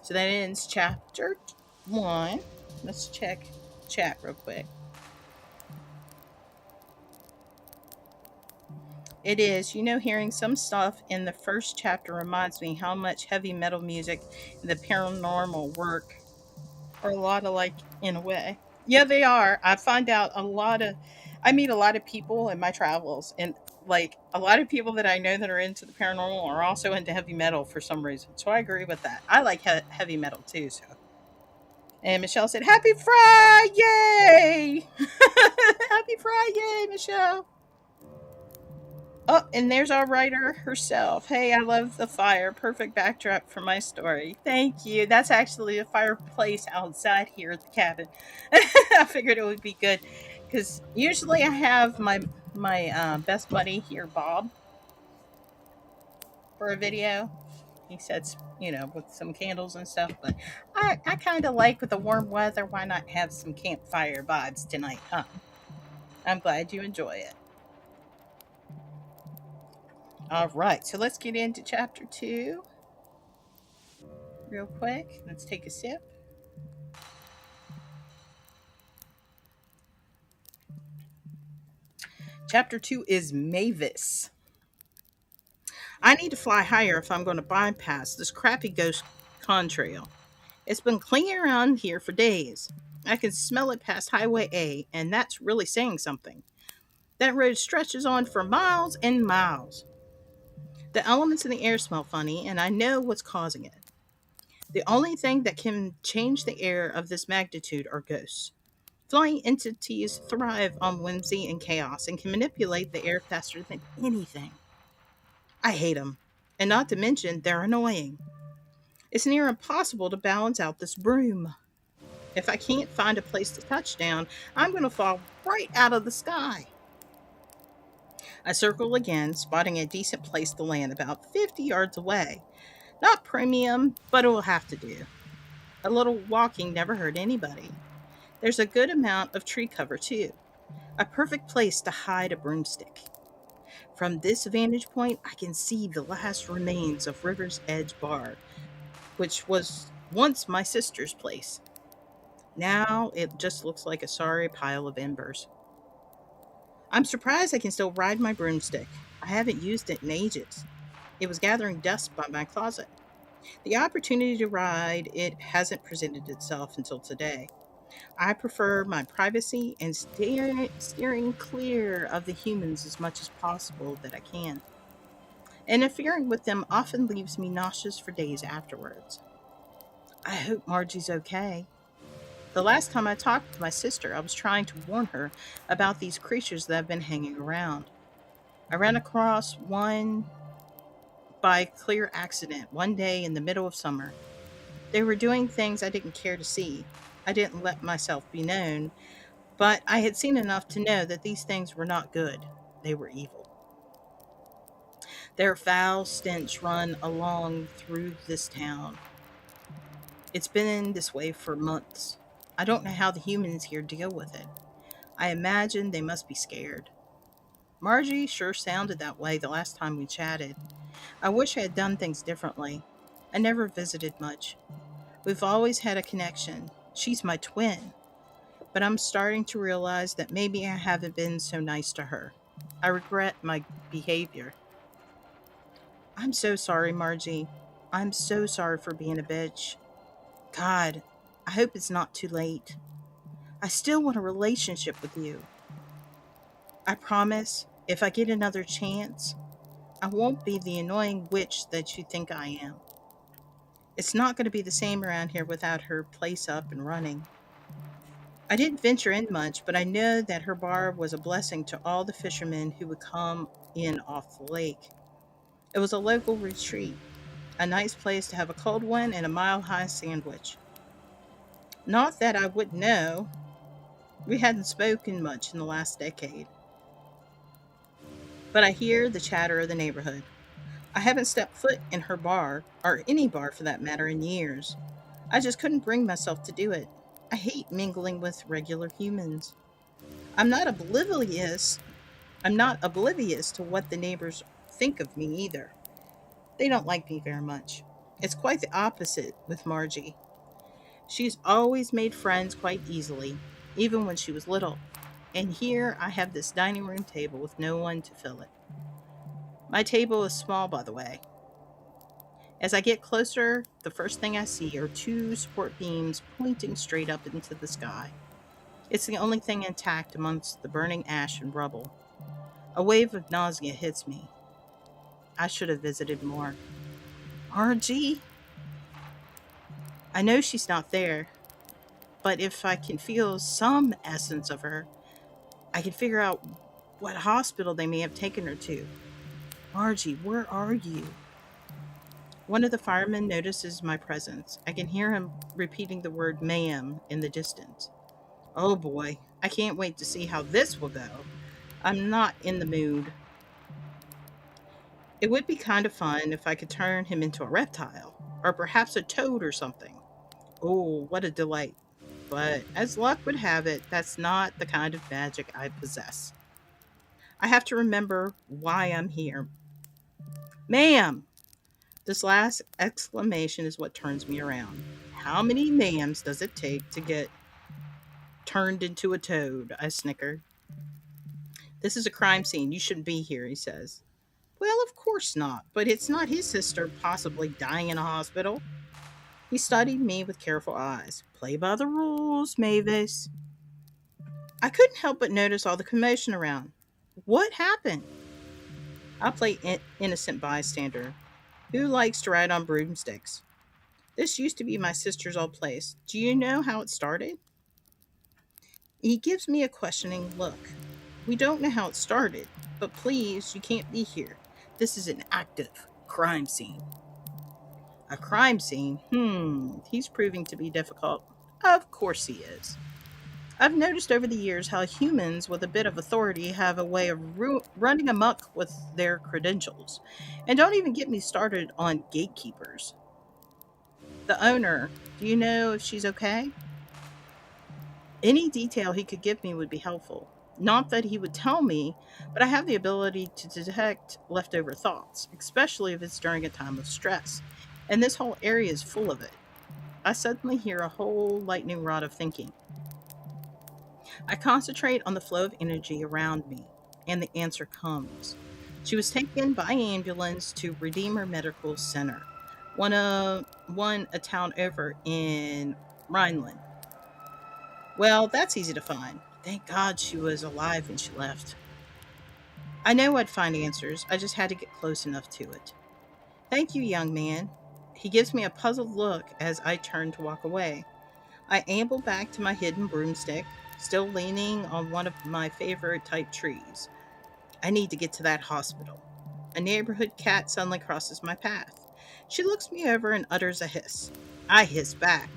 So that ends chapter 1. Let's check chat real quick. It is, hearing some stuff in the first chapter reminds me how much heavy metal music and the paranormal work are a lot alike in a way. Yeah, they are. I meet a lot of people in my travels, and like a lot of people that I know that are into the paranormal are also into heavy metal for some reason. So I agree with that. I like heavy metal too. So, and Michelle said, "Happy Friday! Happy Friday, Michelle!" Oh, and there's our writer herself. Hey, I love the fire. Perfect backdrop for my story. Thank you. That's actually a fireplace outside here at the cabin. I figured it would be good because usually I have my best buddy here, Bob, for a video. He sets, with some candles and stuff. But I kind of like with the warm weather. Why not have some campfire vibes tonight, huh? I'm glad you enjoy it. All right, so let's get into chapter 2 real quick. Let's take a sip. Chapter 2 is Mavis. I need to fly higher if I'm going to bypass this crappy ghost contrail. It's been clinging around here for days. I can smell it past Highway A, and that's really saying something. That road stretches on for miles and miles. The elements in the air smell funny, and I know what's causing it. The only thing that can change the air of this magnitude are ghosts. Flying entities thrive on whimsy and chaos and can manipulate the air faster than anything. I hate them, and not to mention they're annoying. It's near impossible to balance out this broom. If I can't find a place to touch down, I'm going to fall right out of the sky. I circle again, spotting a decent place to land about 50 yards away. Not premium, but it will have to do. A little walking never hurt anybody. There's a good amount of tree cover, too. A perfect place to hide a broomstick. From this vantage point, I can see the last remains of River's Edge Bar, which was once my sister's place. Now it just looks like a sorry pile of embers. I'm surprised I can still ride my broomstick. I haven't used it in ages. It was gathering dust by my closet. The opportunity to ride it hasn't presented itself until today. I prefer my privacy and steering clear of the humans as much as possible that I can. Interfering with them often leaves me nauseous for days afterwards. I hope Margie's okay. The last time I talked to my sister, I was trying to warn her about these creatures that have been hanging around. I ran across one by clear accident one day in the middle of summer. They were doing things I didn't care to see. I didn't let myself be known, but I had seen enough to know that these things were not good. They were evil. Their foul stench run along through this town. It's been this way for months. I don't know how the humans here deal with it. I imagine they must be scared. Margie sure sounded that way the last time we chatted. I wish I had done things differently. I never visited much. We've always had a connection. She's my twin. But I'm starting to realize that maybe I haven't been so nice to her. I regret my behavior. I'm so sorry, Margie. I'm so sorry for being a bitch. God, I hope it's not too late. I still want a relationship with you. I promise, if I get another chance, I won't be the annoying witch that you think I am. It's not going to be the same around here without her place up and running. I didn't venture in much, but I know that her bar was a blessing to all the fishermen who would come in off the lake. It was a local retreat, a nice place to have a cold one and a mile-high sandwich. Not that I would know. We hadn't spoken much in the last decade. But I hear the chatter of the neighborhood. I haven't stepped foot in her bar, or any bar for that matter, in years. I just couldn't bring myself to do it. I hate mingling with regular humans. I'm not oblivious. I'm not oblivious to what the neighbors think of me either. They don't like me very much. It's quite the opposite with Margie. She's always made friends quite easily, even when she was little. And here I have this dining room table with no one to fill it. My table is small, by the way. As I get closer, the first thing I see are two support beams pointing straight up into the sky. It's the only thing intact amongst the burning ash and rubble. A wave of nausea hits me. I should have visited more. Margie? I know she's not there, but if I can feel some essence of her, I can figure out what hospital they may have taken her to. Margie, where are you? One of the firemen notices my presence. I can hear him repeating the word ma'am in the distance. Oh boy, I can't wait to see how this will go. I'm not in the mood. It would be kind of fun if I could turn him into a reptile, or perhaps a toad or something. Oh, what a delight. But as luck would have it, that's not the kind of magic I possess. I have to remember why I'm here. Ma'am! This last exclamation is what turns me around. How many ma'ams does it take to get turned into a toad? I snicker. This is a crime scene. You shouldn't be here, he says. Well, of course not, but it's not his sister possibly dying in a hospital. He studied me with careful eyes. Play by the rules, Mavis. I couldn't help but notice all the commotion around. What happened? I play innocent bystander. Who likes to ride on broomsticks? This used to be my sister's old place. Do you know how it started? He gives me a questioning look. We don't know how it started, but please, you can't be here. This is an active crime scene. A crime scene? He's proving to be difficult. Of course he is. I've noticed over the years how humans with a bit of authority have a way of running amok with their credentials. And don't even get me started on gatekeepers. The owner, do you know if she's okay? Any detail he could give me would be helpful. Not that he would tell me, but I have the ability to detect leftover thoughts, especially if it's during a time of stress. And this whole area is full of it. I suddenly hear a whole lightning rod of thinking. I concentrate on the flow of energy around me, and the answer comes. She was taken by ambulance to Redeemer Medical Center, one a town over in Rhineland. Well, that's easy to find. Thank God she was alive when she left. I know I'd find answers. I just had to get close enough to it. Thank you, young man. He gives me a puzzled look as I turn to walk away. I amble back to my hidden broomstick, still leaning on one of my favorite type trees. I need to get to that hospital. A neighborhood cat suddenly crosses my path. She looks me over and utters a hiss. I hiss back.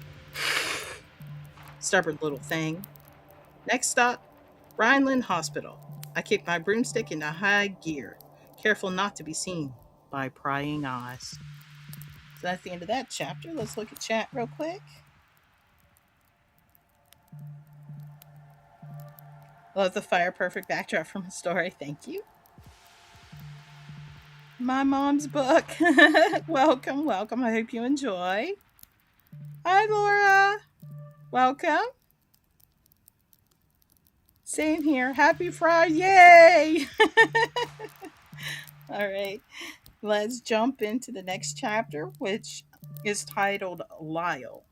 Stubborn little thing. Next stop, Rhineland Hospital. I kick my broomstick into high gear, careful not to be seen by prying eyes. So that's the end of that chapter. Let's look at chat real quick. Love the fire perfect backdrop from a story. Thank you. My mom's book. Welcome, welcome. I hope you enjoy. Hi, Laura. Welcome. Same here. Happy Friday. Yay! All right. Let's jump into the next chapter, which is titled Lyle.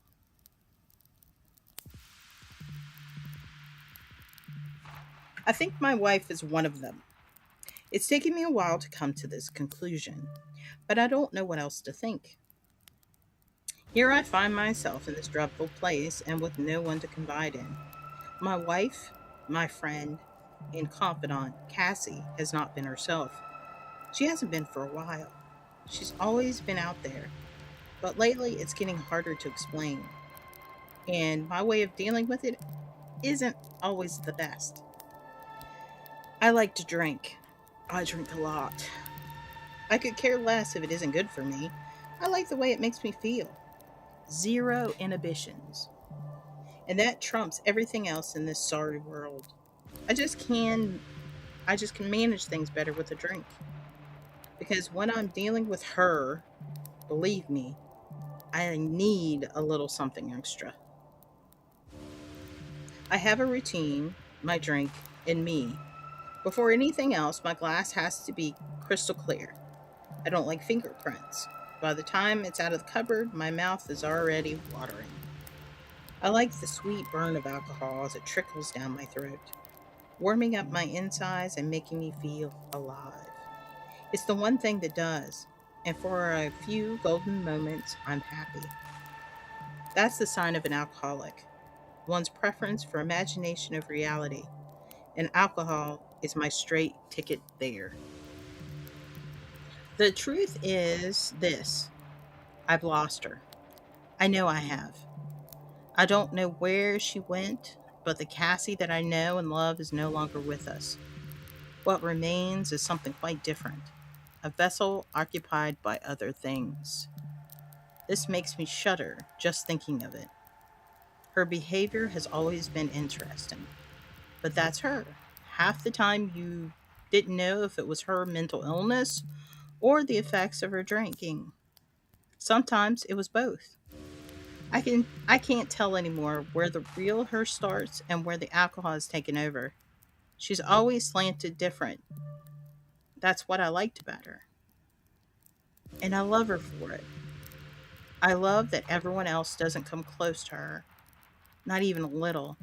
I think my wife is one of them. It's taken me a while to come to this conclusion, but I don't know what else to think. Here I find myself in this dreadful place and with no one to confide in. My wife, my friend, and confidant, Cassie, has not been herself. She hasn't been for a while. She's always been out there, but lately it's getting harder to explain. And my way of dealing with it isn't always the best. I like to drink. I drink a lot. I could care less if it isn't good for me. I like the way it makes me feel. Zero inhibitions. And that trumps everything else in this sorry world. I just can manage things better with a drink. Because when I'm dealing with her, believe me, I need a little something extra. I have a routine, my drink, and me. Before anything else, my glass has to be crystal clear. I don't like fingerprints. By the time it's out of the cupboard, my mouth is already watering. I like the sweet burn of alcohol as it trickles down my throat, warming up my insides and making me feel alive. It's the one thing that does, and for a few golden moments, I'm happy. That's the sign of an alcoholic, one's preference for imagination of reality, and alcohol is my straight ticket there. The truth is this: I've lost her. I know I have. I don't know where she went, but the Cassie that I know and love is no longer with us. What remains is something quite different, a vessel occupied by other things. This makes me shudder just thinking of it. Her behavior has always been interesting, but that's her. Half the time you didn't know if it was her mental illness or the effects of her drinking. Sometimes it was both. I can't tell anymore where the real her starts and where the alcohol has taken over. She's always slanted different. That's what I liked about her. And I love her for it. I love that everyone else doesn't come close to her, not even a little.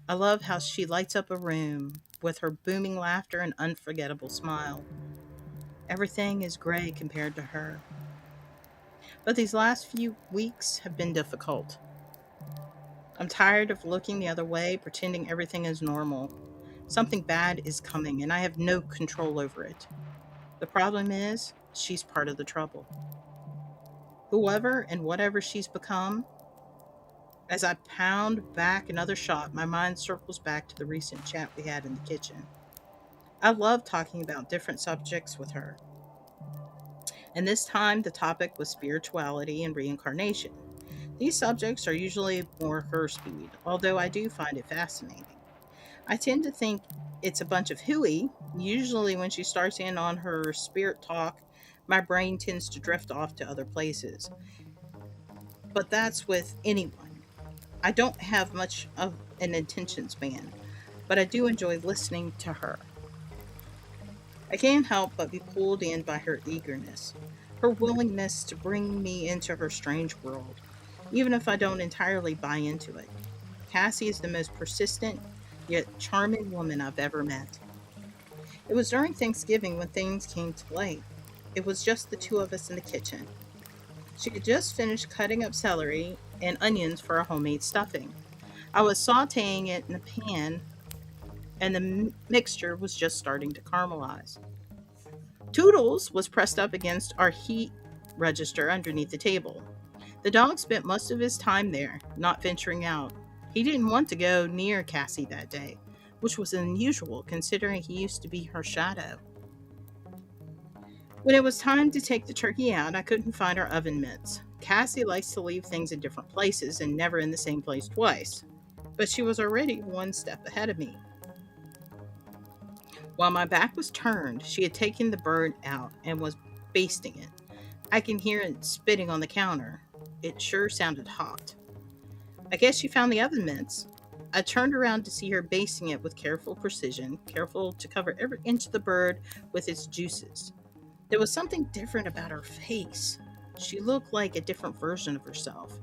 I love how she lights up a room with her booming laughter and unforgettable smile. Everything is gray compared to her. But these last few weeks have been difficult. I'm tired of looking the other way, pretending everything is normal. Something bad is coming, and I have no control over it. The problem is, she's part of the trouble. Whoever and whatever she's become, as I pound back another shot, my mind circles back to the recent chat we had in the kitchen. I love talking about different subjects with her. And this time, the topic was spirituality and reincarnation. These subjects are usually more her speed, although I do find it fascinating. I tend to think it's a bunch of hooey. Usually, when she starts in on her spirit talk, my brain tends to drift off to other places. But that's with anyone. I don't have much of an attention span, but I do enjoy listening to her. I can't help but be pulled in by her eagerness, her willingness to bring me into her strange world, even if I don't entirely buy into it. Cassie is the most persistent, yet charming woman I've ever met. It was during Thanksgiving when things came to light. It was just the two of us in the kitchen. She had just finished cutting up celery and onions for a homemade stuffing. I was sauteing it in a pan, and the mixture was just starting to caramelize. Toodles was pressed up against our heat register underneath the table. The dog spent most of his time there, not venturing out. He didn't want to go near Cassie that day, which was unusual considering he used to be her shadow. When it was time to take the turkey out, I couldn't find our oven mitts. Cassie likes to leave things in different places and never in the same place twice, but she was already one step ahead of me. While my back was turned, she had taken the bird out and was basting it. I can hear it spitting on the counter. It sure sounded hot. I guess she found the oven mitts. I turned around to see her basting it with careful precision, careful to cover every inch of the bird with its juices. There was something different about her face. She looked like a different version of herself.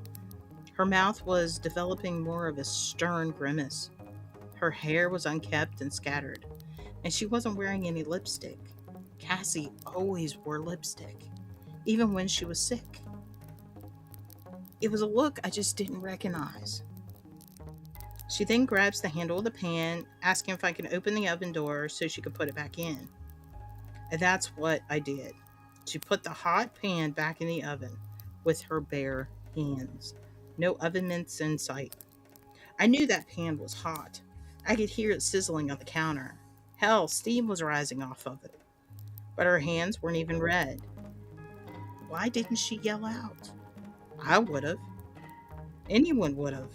Her mouth was developing more of a stern grimace. Her hair was unkempt and scattered, and she wasn't wearing any lipstick. Cassie always wore lipstick, even when she was sick. It was a look I just didn't recognize. She then grabs the handle of the pan, asking if I can open the oven door so she could put it back in. And that's what I did. She put the hot pan back in the oven with her bare hands. No oven mitts in sight. I knew that pan was hot. I could hear it sizzling on the counter. Hell, steam was rising off of it. But her hands weren't even red. Why didn't she yell out? I would have. Anyone would have.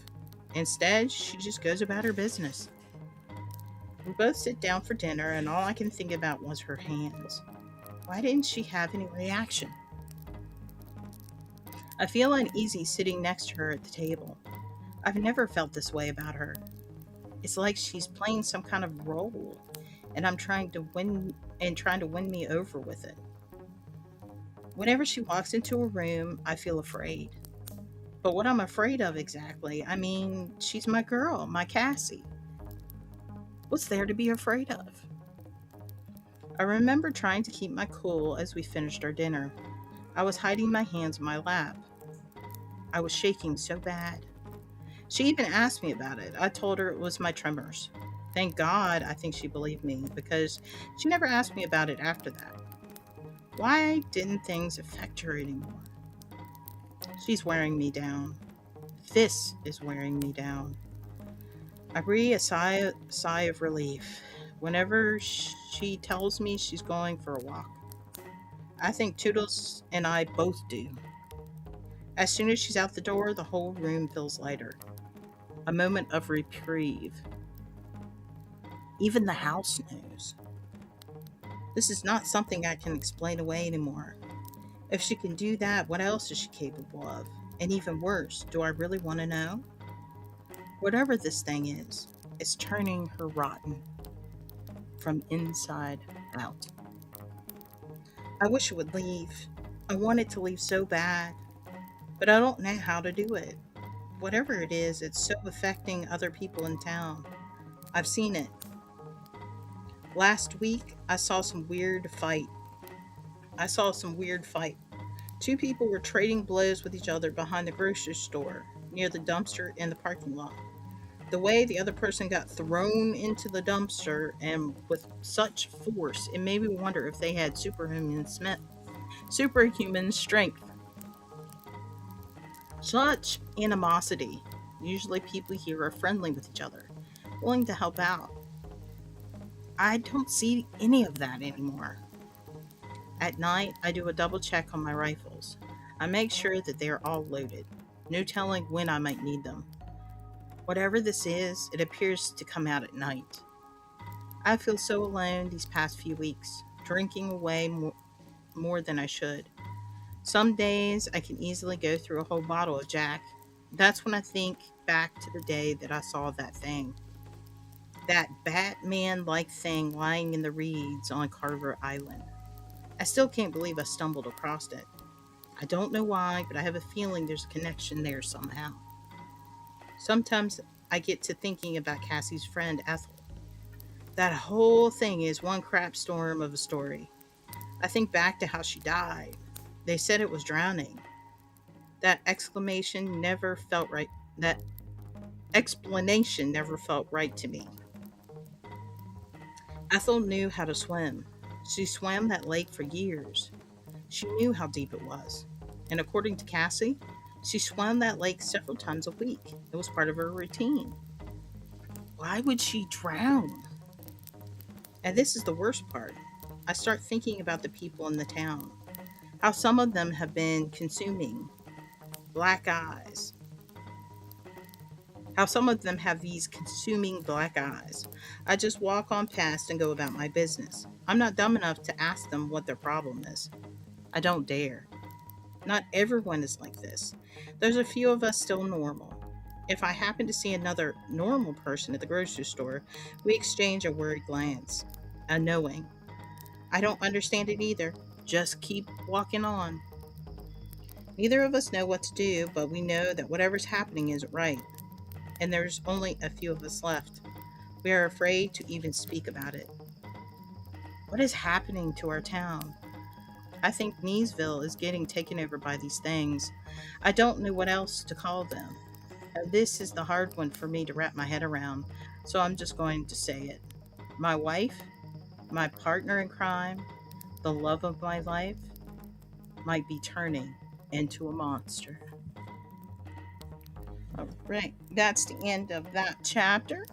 Instead, she just goes about her business. We both sit down for dinner, and all I can think about was her hands. Why didn't she have any reaction? I feel uneasy sitting next to her at the table. I've never felt this way about her. It's like she's playing some kind of role, and I'm trying to win me over with it. Whenever she walks into a room, I feel afraid. But what I'm afraid of exactly? I mean, she's my girl, my Cassie. What's there to be afraid of? I remember trying to keep my cool as we finished our dinner. I was hiding my hands in my lap. I was shaking so bad. She even asked me about it. I told her it was my tremors. Thank God I think she believed me, because she never asked me about it after that. Why didn't things affect her anymore? She's wearing me down. This is wearing me down. I breathe a sigh of relief whenever she tells me she's going for a walk. I think Toodles and I both do. As soon as she's out the door, the whole room feels lighter. A moment of reprieve. Even the house knows. This is not something I can explain away anymore. If she can do that, what else is she capable of? And even worse, do I really want to know? Whatever this thing is, it's turning her rotten from inside out. I wish it would leave. I want it to leave so bad, but I don't know how to do it. Whatever it is, it's so affecting other people in town. I've seen it. Last week, I saw some weird fight. Two people were trading blows with each other behind the grocery store, near the dumpster in the parking lot. The way the other person got thrown into the dumpster, and with such force, it made me wonder if they had superhuman strength. Such animosity. Usually people here are friendly with each other, willing to help out. I don't see any of that anymore. At night, I do a double check on my rifles. I make sure that they are all loaded. No telling when I might need them. Whatever this is, it appears to come out at night. I feel so alone these past few weeks, drinking away more than I should. Some days I can easily go through a whole bottle of Jack. That's when I think back to the day that I saw that thing. That Batman-like thing lying in the reeds on Carver Island. I still can't believe I stumbled across it. I don't know why, but I have a feeling there's a connection there somehow. Sometimes I get to thinking about Cassie's friend Ethel. That whole thing is one crap storm of a story. I think back to how she died. They said it was drowning. That explanation never felt right to me. Ethel knew how to swim. She swam that lake for years. She knew how deep it was. And according to Cassie, she swam that lake several times a week. It was part of her routine. Why would she drown? And this is the worst part. I start thinking about the people in the town. How some of them have been consuming black eyes. How some of them have these consuming black eyes. I just walk on past and go about my business. I'm not dumb enough to ask them what their problem is. I don't dare. Not everyone is like this. There's a few of us still normal. If I happen to see another normal person at the grocery store, we exchange a worried glance, a knowing. I don't understand it either. Just keep walking on. Neither of us know what to do, but we know that whatever's happening isn't right. And there's only a few of us left. We are afraid to even speak about it. What is happening to our town? I think Kneesville is getting taken over by these things. I don't know what else to call them. This is the hard one for me to wrap my head around, so I'm just going to say it. My wife, my partner in crime, the love of my life, might be turning into a monster. All right, that's the end of that chapter.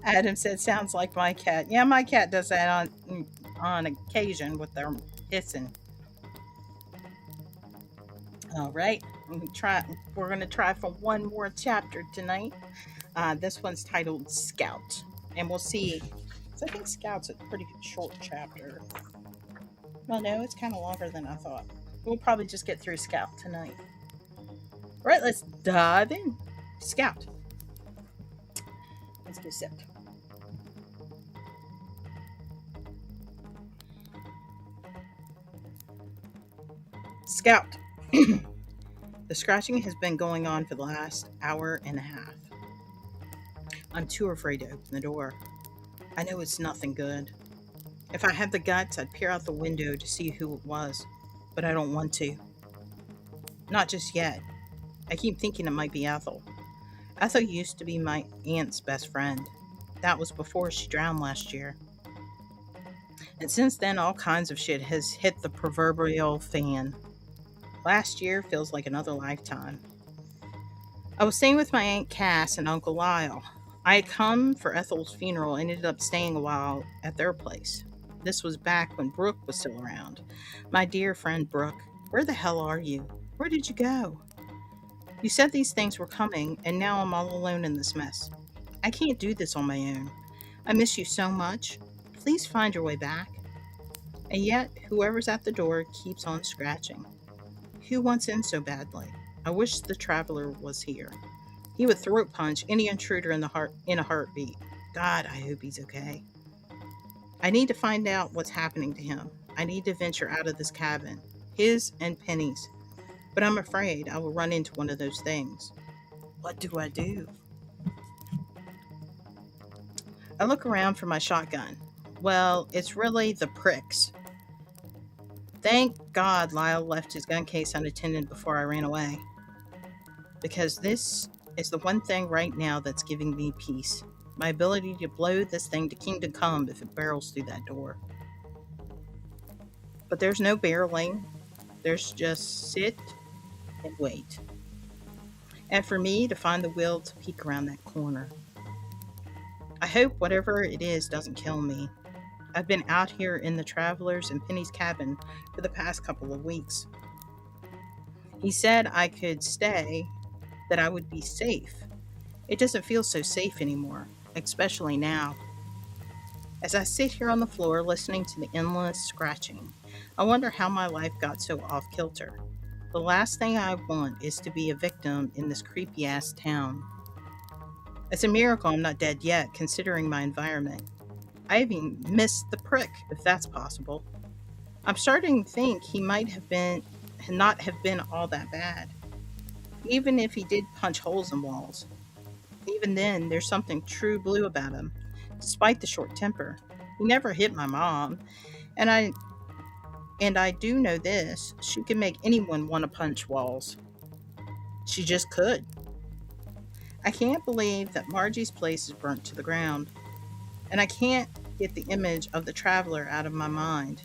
Adam said, sounds like my cat. Yeah, my cat does that on occasion with their hissing. All right. We're gonna try for one more chapter tonight. This one's titled Scout, and we'll see. So I think Scout's a pretty short chapter. Well, no, it's kind of longer than I thought. We'll probably just get through Scout tonight. All right, let's dive in. Scout. Let's get sipped. Scout. The scratching has been going on for the last hour and a half. I'm too afraid to open the door. I know it's nothing good. If I had the guts, I'd peer out the window to see who it was, but I don't want to. Not just yet. I keep thinking it might be Ethel. Ethel used to be my aunt's best friend. That was before she drowned last year. And since then, all kinds of shit has hit the proverbial fan. Last year feels like another lifetime. I was staying with my Aunt Cass and Uncle Lyle. I had come for Ethel's funeral and ended up staying a while at their place. This was back when Brooke was still around. My dear friend Brooke, where the hell are you? Where did you go? You said these things were coming, and now I'm all alone in this mess. I can't do this on my own. I miss you so much. Please find your way back. And yet, whoever's at the door keeps on scratching. Who wants in so badly? I wish the traveler was here. He would throat punch any intruder in a heartbeat. God, I hope he's okay. I need to find out what's happening to him. I need to venture out of this cabin, his and Penny's. But I'm afraid I will run into one of those things. What do I do? I look around for my shotgun. Well, it's really the pricks. Thank God Lyle left his gun case unattended before I ran away. Because this is the one thing right now that's giving me peace. My ability to blow this thing to kingdom come if it barrels through that door. But there's no barreling. There's just sit and wait. And for me to find the will to peek around that corner. I hope whatever it is doesn't kill me. I've been out here in the Travelers and Penny's cabin for the past couple of weeks. He said I could stay, that I would be safe. It doesn't feel so safe anymore, especially now. As I sit here on the floor listening to the endless scratching, I wonder how my life got so off kilter. The last thing I want is to be a victim in this creepy ass town. It's a miracle I'm not dead yet, considering my environment. I even missed the prick, if that's possible. I'm starting to think he might not have been all that bad. Even if he did punch holes in walls. Even then, there's something true blue about him, despite the short temper. He never hit my mom, and I do know this, she could make anyone want to punch walls. She just could. I can't believe that Margie's place is burnt to the ground, and I can't get the image of the traveler out of my mind.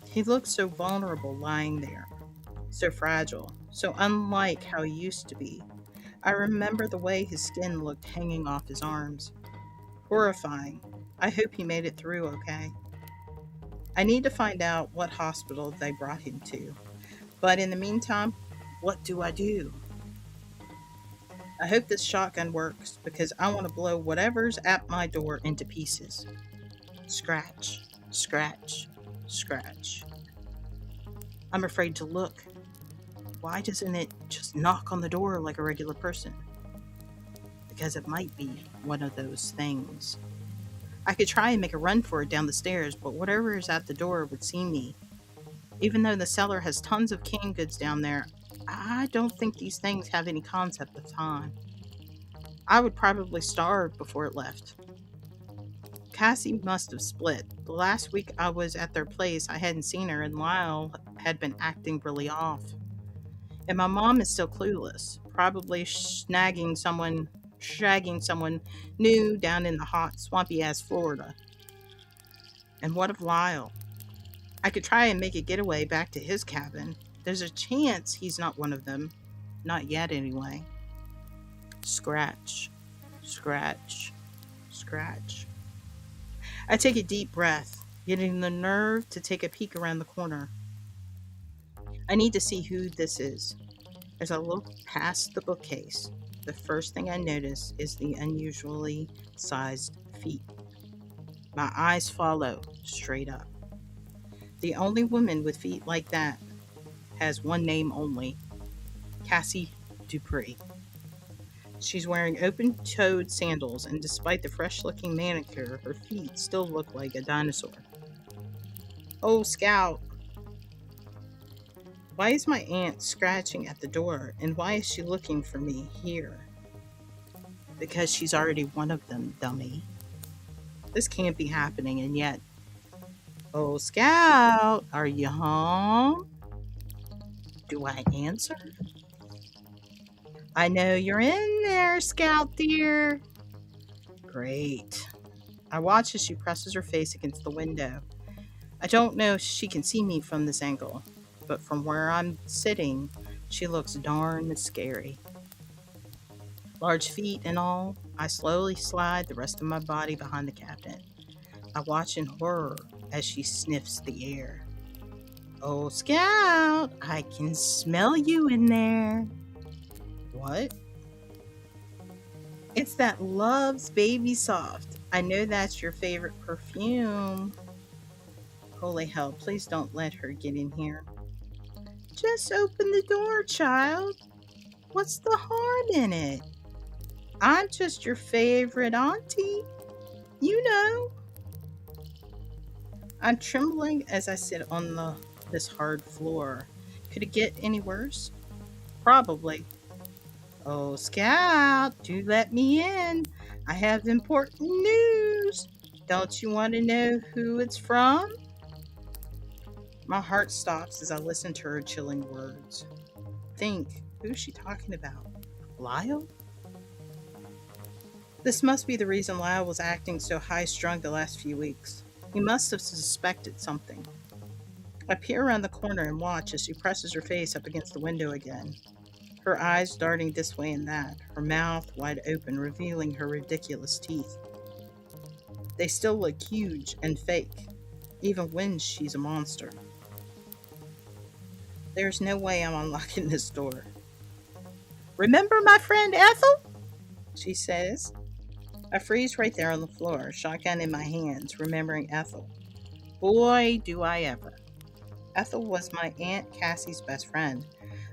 He looks so vulnerable lying there, so fragile, so unlike how he used to be. I remember the way his skin looked hanging off his arms. Horrifying. I hope he made it through okay. I need to find out what hospital they brought him to. But in the meantime, what do I do? I hope this shotgun works because I want to blow whatever's at my door into pieces. Scratch, scratch, scratch. I'm afraid to look. Why doesn't it just knock on the door like a regular person? Because it might be one of those things. I could try and make a run for it down the stairs, but whatever is at the door would see me. Even though the cellar has tons of canned goods down there, I don't think these things have any concept of time. I would probably starve before it left. Cassie must have split. The last week I was at their place, I hadn't seen her, and Lyle had been acting really off. And my mom is still clueless, probably shagging someone new down in the hot, swampy-ass Florida. And what of Lyle? I could try and make a getaway back to his cabin. There's a chance he's not one of them. Not yet, anyway. Scratch, scratch, scratch. I take a deep breath, getting the nerve to take a peek around the corner. I need to see who this is. As I look past the bookcase, the first thing I notice is the unusually sized feet. My eyes follow straight up. The only woman with feet like that has one name only: Cassie Dupree. She's wearing open-toed sandals, and despite the fresh-looking manicure, her feet still look like a dinosaur. Oh, Scout! Why is my aunt scratching at the door, and why is she looking for me here? Because she's already one of them, dummy. This can't be happening, and yet... Oh, Scout! Are you home? Do I answer? I know you're in there, Scout dear. Great. I watch as she presses her face against the window. I don't know if she can see me from this angle, but from where I'm sitting, she looks darn scary. Large feet and all, I slowly slide the rest of my body behind the cabinet. I watch in horror as she sniffs the air. Oh, Scout, I can smell you in there. What? It's that Love's Baby Soft. I know that's your favorite perfume. Holy hell, please don't let her get in here. Just open the door, child. What's the harm in it? I'm just your favorite auntie. You know. I'm trembling as I sit on this hard floor. Could it get any worse? Probably. Oh, Scout, do let me in. I have important news. Don't you want to know who it's from? My heart stops as I listen to her chilling words. Think, who's she talking about? Lyle? This must be the reason Lyle was acting so high-strung the last few weeks. He must have suspected something. I peer around the corner and watch as she presses her face up against the window again. Her eyes darting this way and that, her mouth wide open, revealing her ridiculous teeth. They still look huge and fake, even when she's a monster. There's no way I'm unlocking this door. Remember my friend Ethel? She says. I freeze right there on the floor, shotgun in my hands, remembering Ethel. Boy, do I ever. Ethel was my Aunt Cassie's best friend.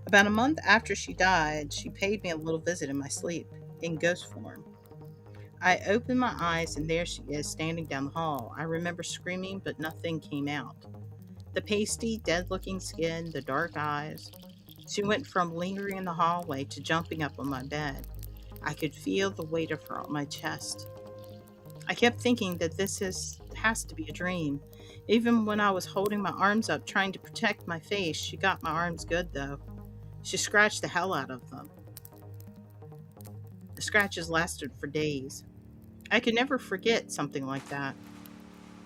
About a month after she died, she paid me a little visit in my sleep, in ghost form. I opened my eyes, and there she is, standing down the hall. I remember screaming, but nothing came out. The pasty, dead-looking skin, the dark eyes. She went from lingering in the hallway to jumping up on my bed. I could feel the weight of her on my chest. I kept thinking that this has to be a dream. Even when I was holding my arms up, trying to protect my face, she got my arms good, though. She scratched the hell out of them. The scratches lasted for days. I could never forget something like that.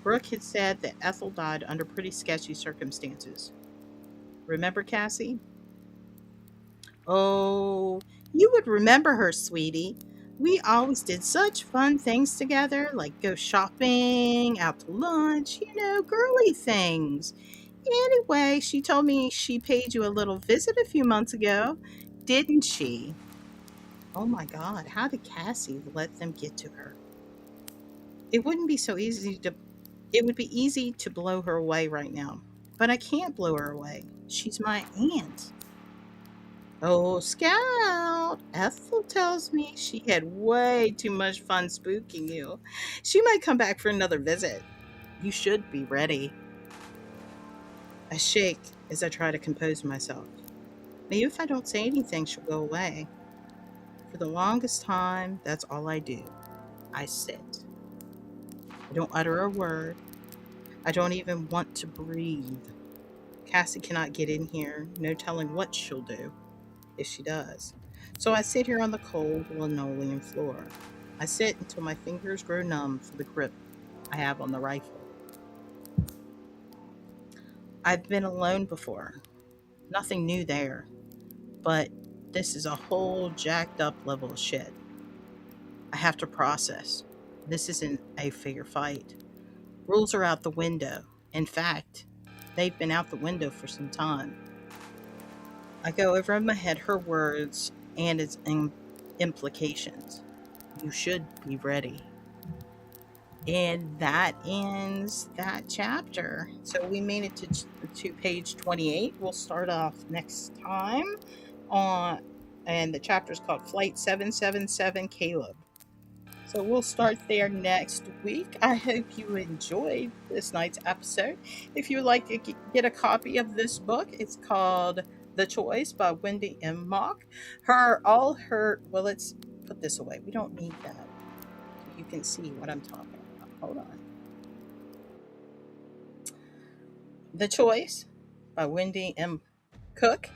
Brooke had said that Ethel died under pretty sketchy circumstances. Remember Cassie? Oh, you would remember her, sweetie. We always did such fun things together, like go shopping, out to lunch, girly things. Anyway, she told me she paid you a little visit a few months ago, didn't she? Oh my God, how did Cassie let them get to her? It would be easy to blow her away right now, but I can't blow her away. She's my aunt. Oh, Scout, Ethel tells me she had way too much fun spooking you. She might come back for another visit. You should be ready. I shake as I try to compose myself. Maybe if I don't say anything, she'll go away. For the longest time, that's all I do. I sit. I don't utter a word. I don't even want to breathe. Cassie cannot get in here. No telling what she'll do if she does. So I sit here on the cold linoleum floor. I sit until my fingers grow numb for the grip I have on the rifle. I've been alone before. Nothing new there. But this is a whole jacked up level of shit. I have to process. This isn't a fair fight. Rules are out the window. In fact, they've been out the window for some time. I go over in my head her words and its implications. You should be ready. And that ends that chapter. So we made it to page 28. We'll start off next time on, and the chapter is called Flight 777 Caleb. So we'll start there next week. I hope you enjoyed this night's episode. If you would like to get a copy of this book, it's called The Choice by Wendy M. Well, let's put this away. We don't need that. You can see what I'm talking about. Hold on. The Choice by Wendy M. Cook.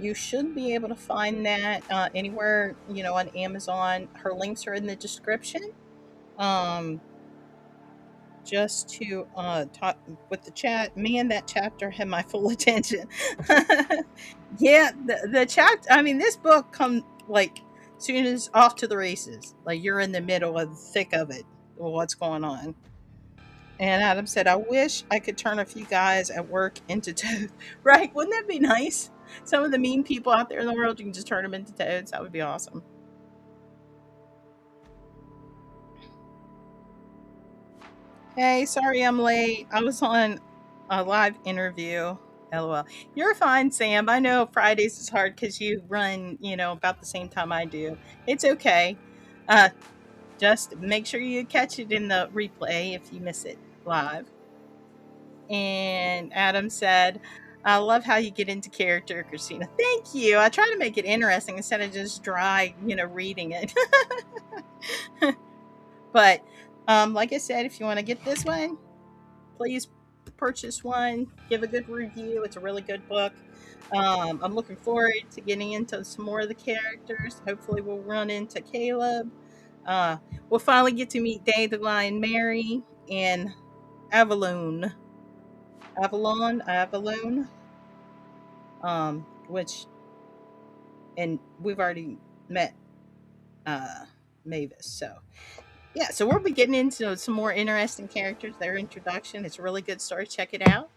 You should be able to find that anywhere, on Amazon. Her links are in the description. Just to talk with the chat. Man, that chapter had my full attention. Yeah, the chapter. I mean, this book come like soon as off to the races. Like you're in the middle of the thick of it. What's going on? And Adam said, I wish I could turn a few guys at work into toads. Right? Wouldn't that be nice? Some of the mean people out there in the world, you can just turn them into toads. That would be awesome. Hey, sorry I'm late. I was on a live interview. LOL. You're fine, Sam. I know Fridays is hard because you run, about the same time I do. It's okay. Just make sure you catch it in the replay if you miss it live. And Adam said, I love how you get into character, Christina. Thank you. I try to make it interesting instead of just dry, reading it. But like I said, if you want to get this one, please purchase one. Give a good review. It's a really good book. I'm looking forward to getting into some more of the characters. Hopefully we'll run into Caleb. We'll finally get to meet Dandelion Mary and Avalon. Which, and we've already met Mavis. So yeah, so we'll be getting into some more interesting characters. Their introduction, it's a really good story. Check it out.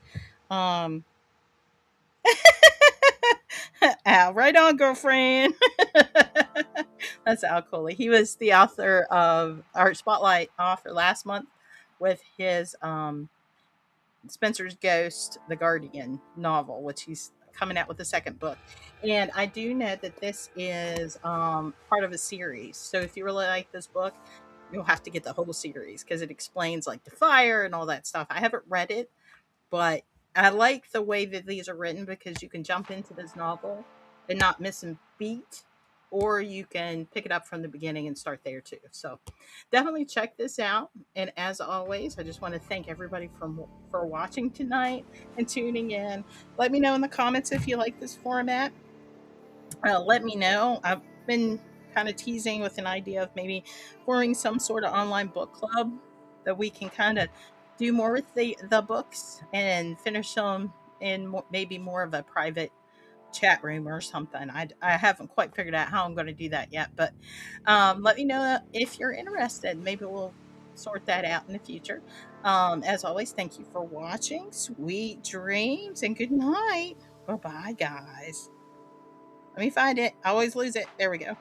Al, right on, girlfriend. That's Al Coley. He was the author of our Spotlight author last month with his Spencer's Ghost, The Guardian novel, which he's coming out with the second book. And I do know that this is part of a series. So if you really like this book, you'll have to get the whole series because it explains like the fire and all that stuff. I haven't read it, but I like the way that these are written because you can jump into this novel and not miss a beat, or you can pick it up from the beginning and start there too. So definitely check this out. And as always, I just want to thank everybody for watching tonight and tuning in. Let me know in the comments if you like this format. Let me know. I've been kind of teasing with an idea of maybe forming some sort of online book club that we can kind of do more with the books and finish them in maybe more of a private chat room or something. I haven't quite figured out how I'm going to do that yet, but let me know if you're interested. Maybe we'll sort that out in the future. As always, thank you for watching. Sweet dreams and good night. Bye-bye, guys. Let me find it. I always lose it. There we go.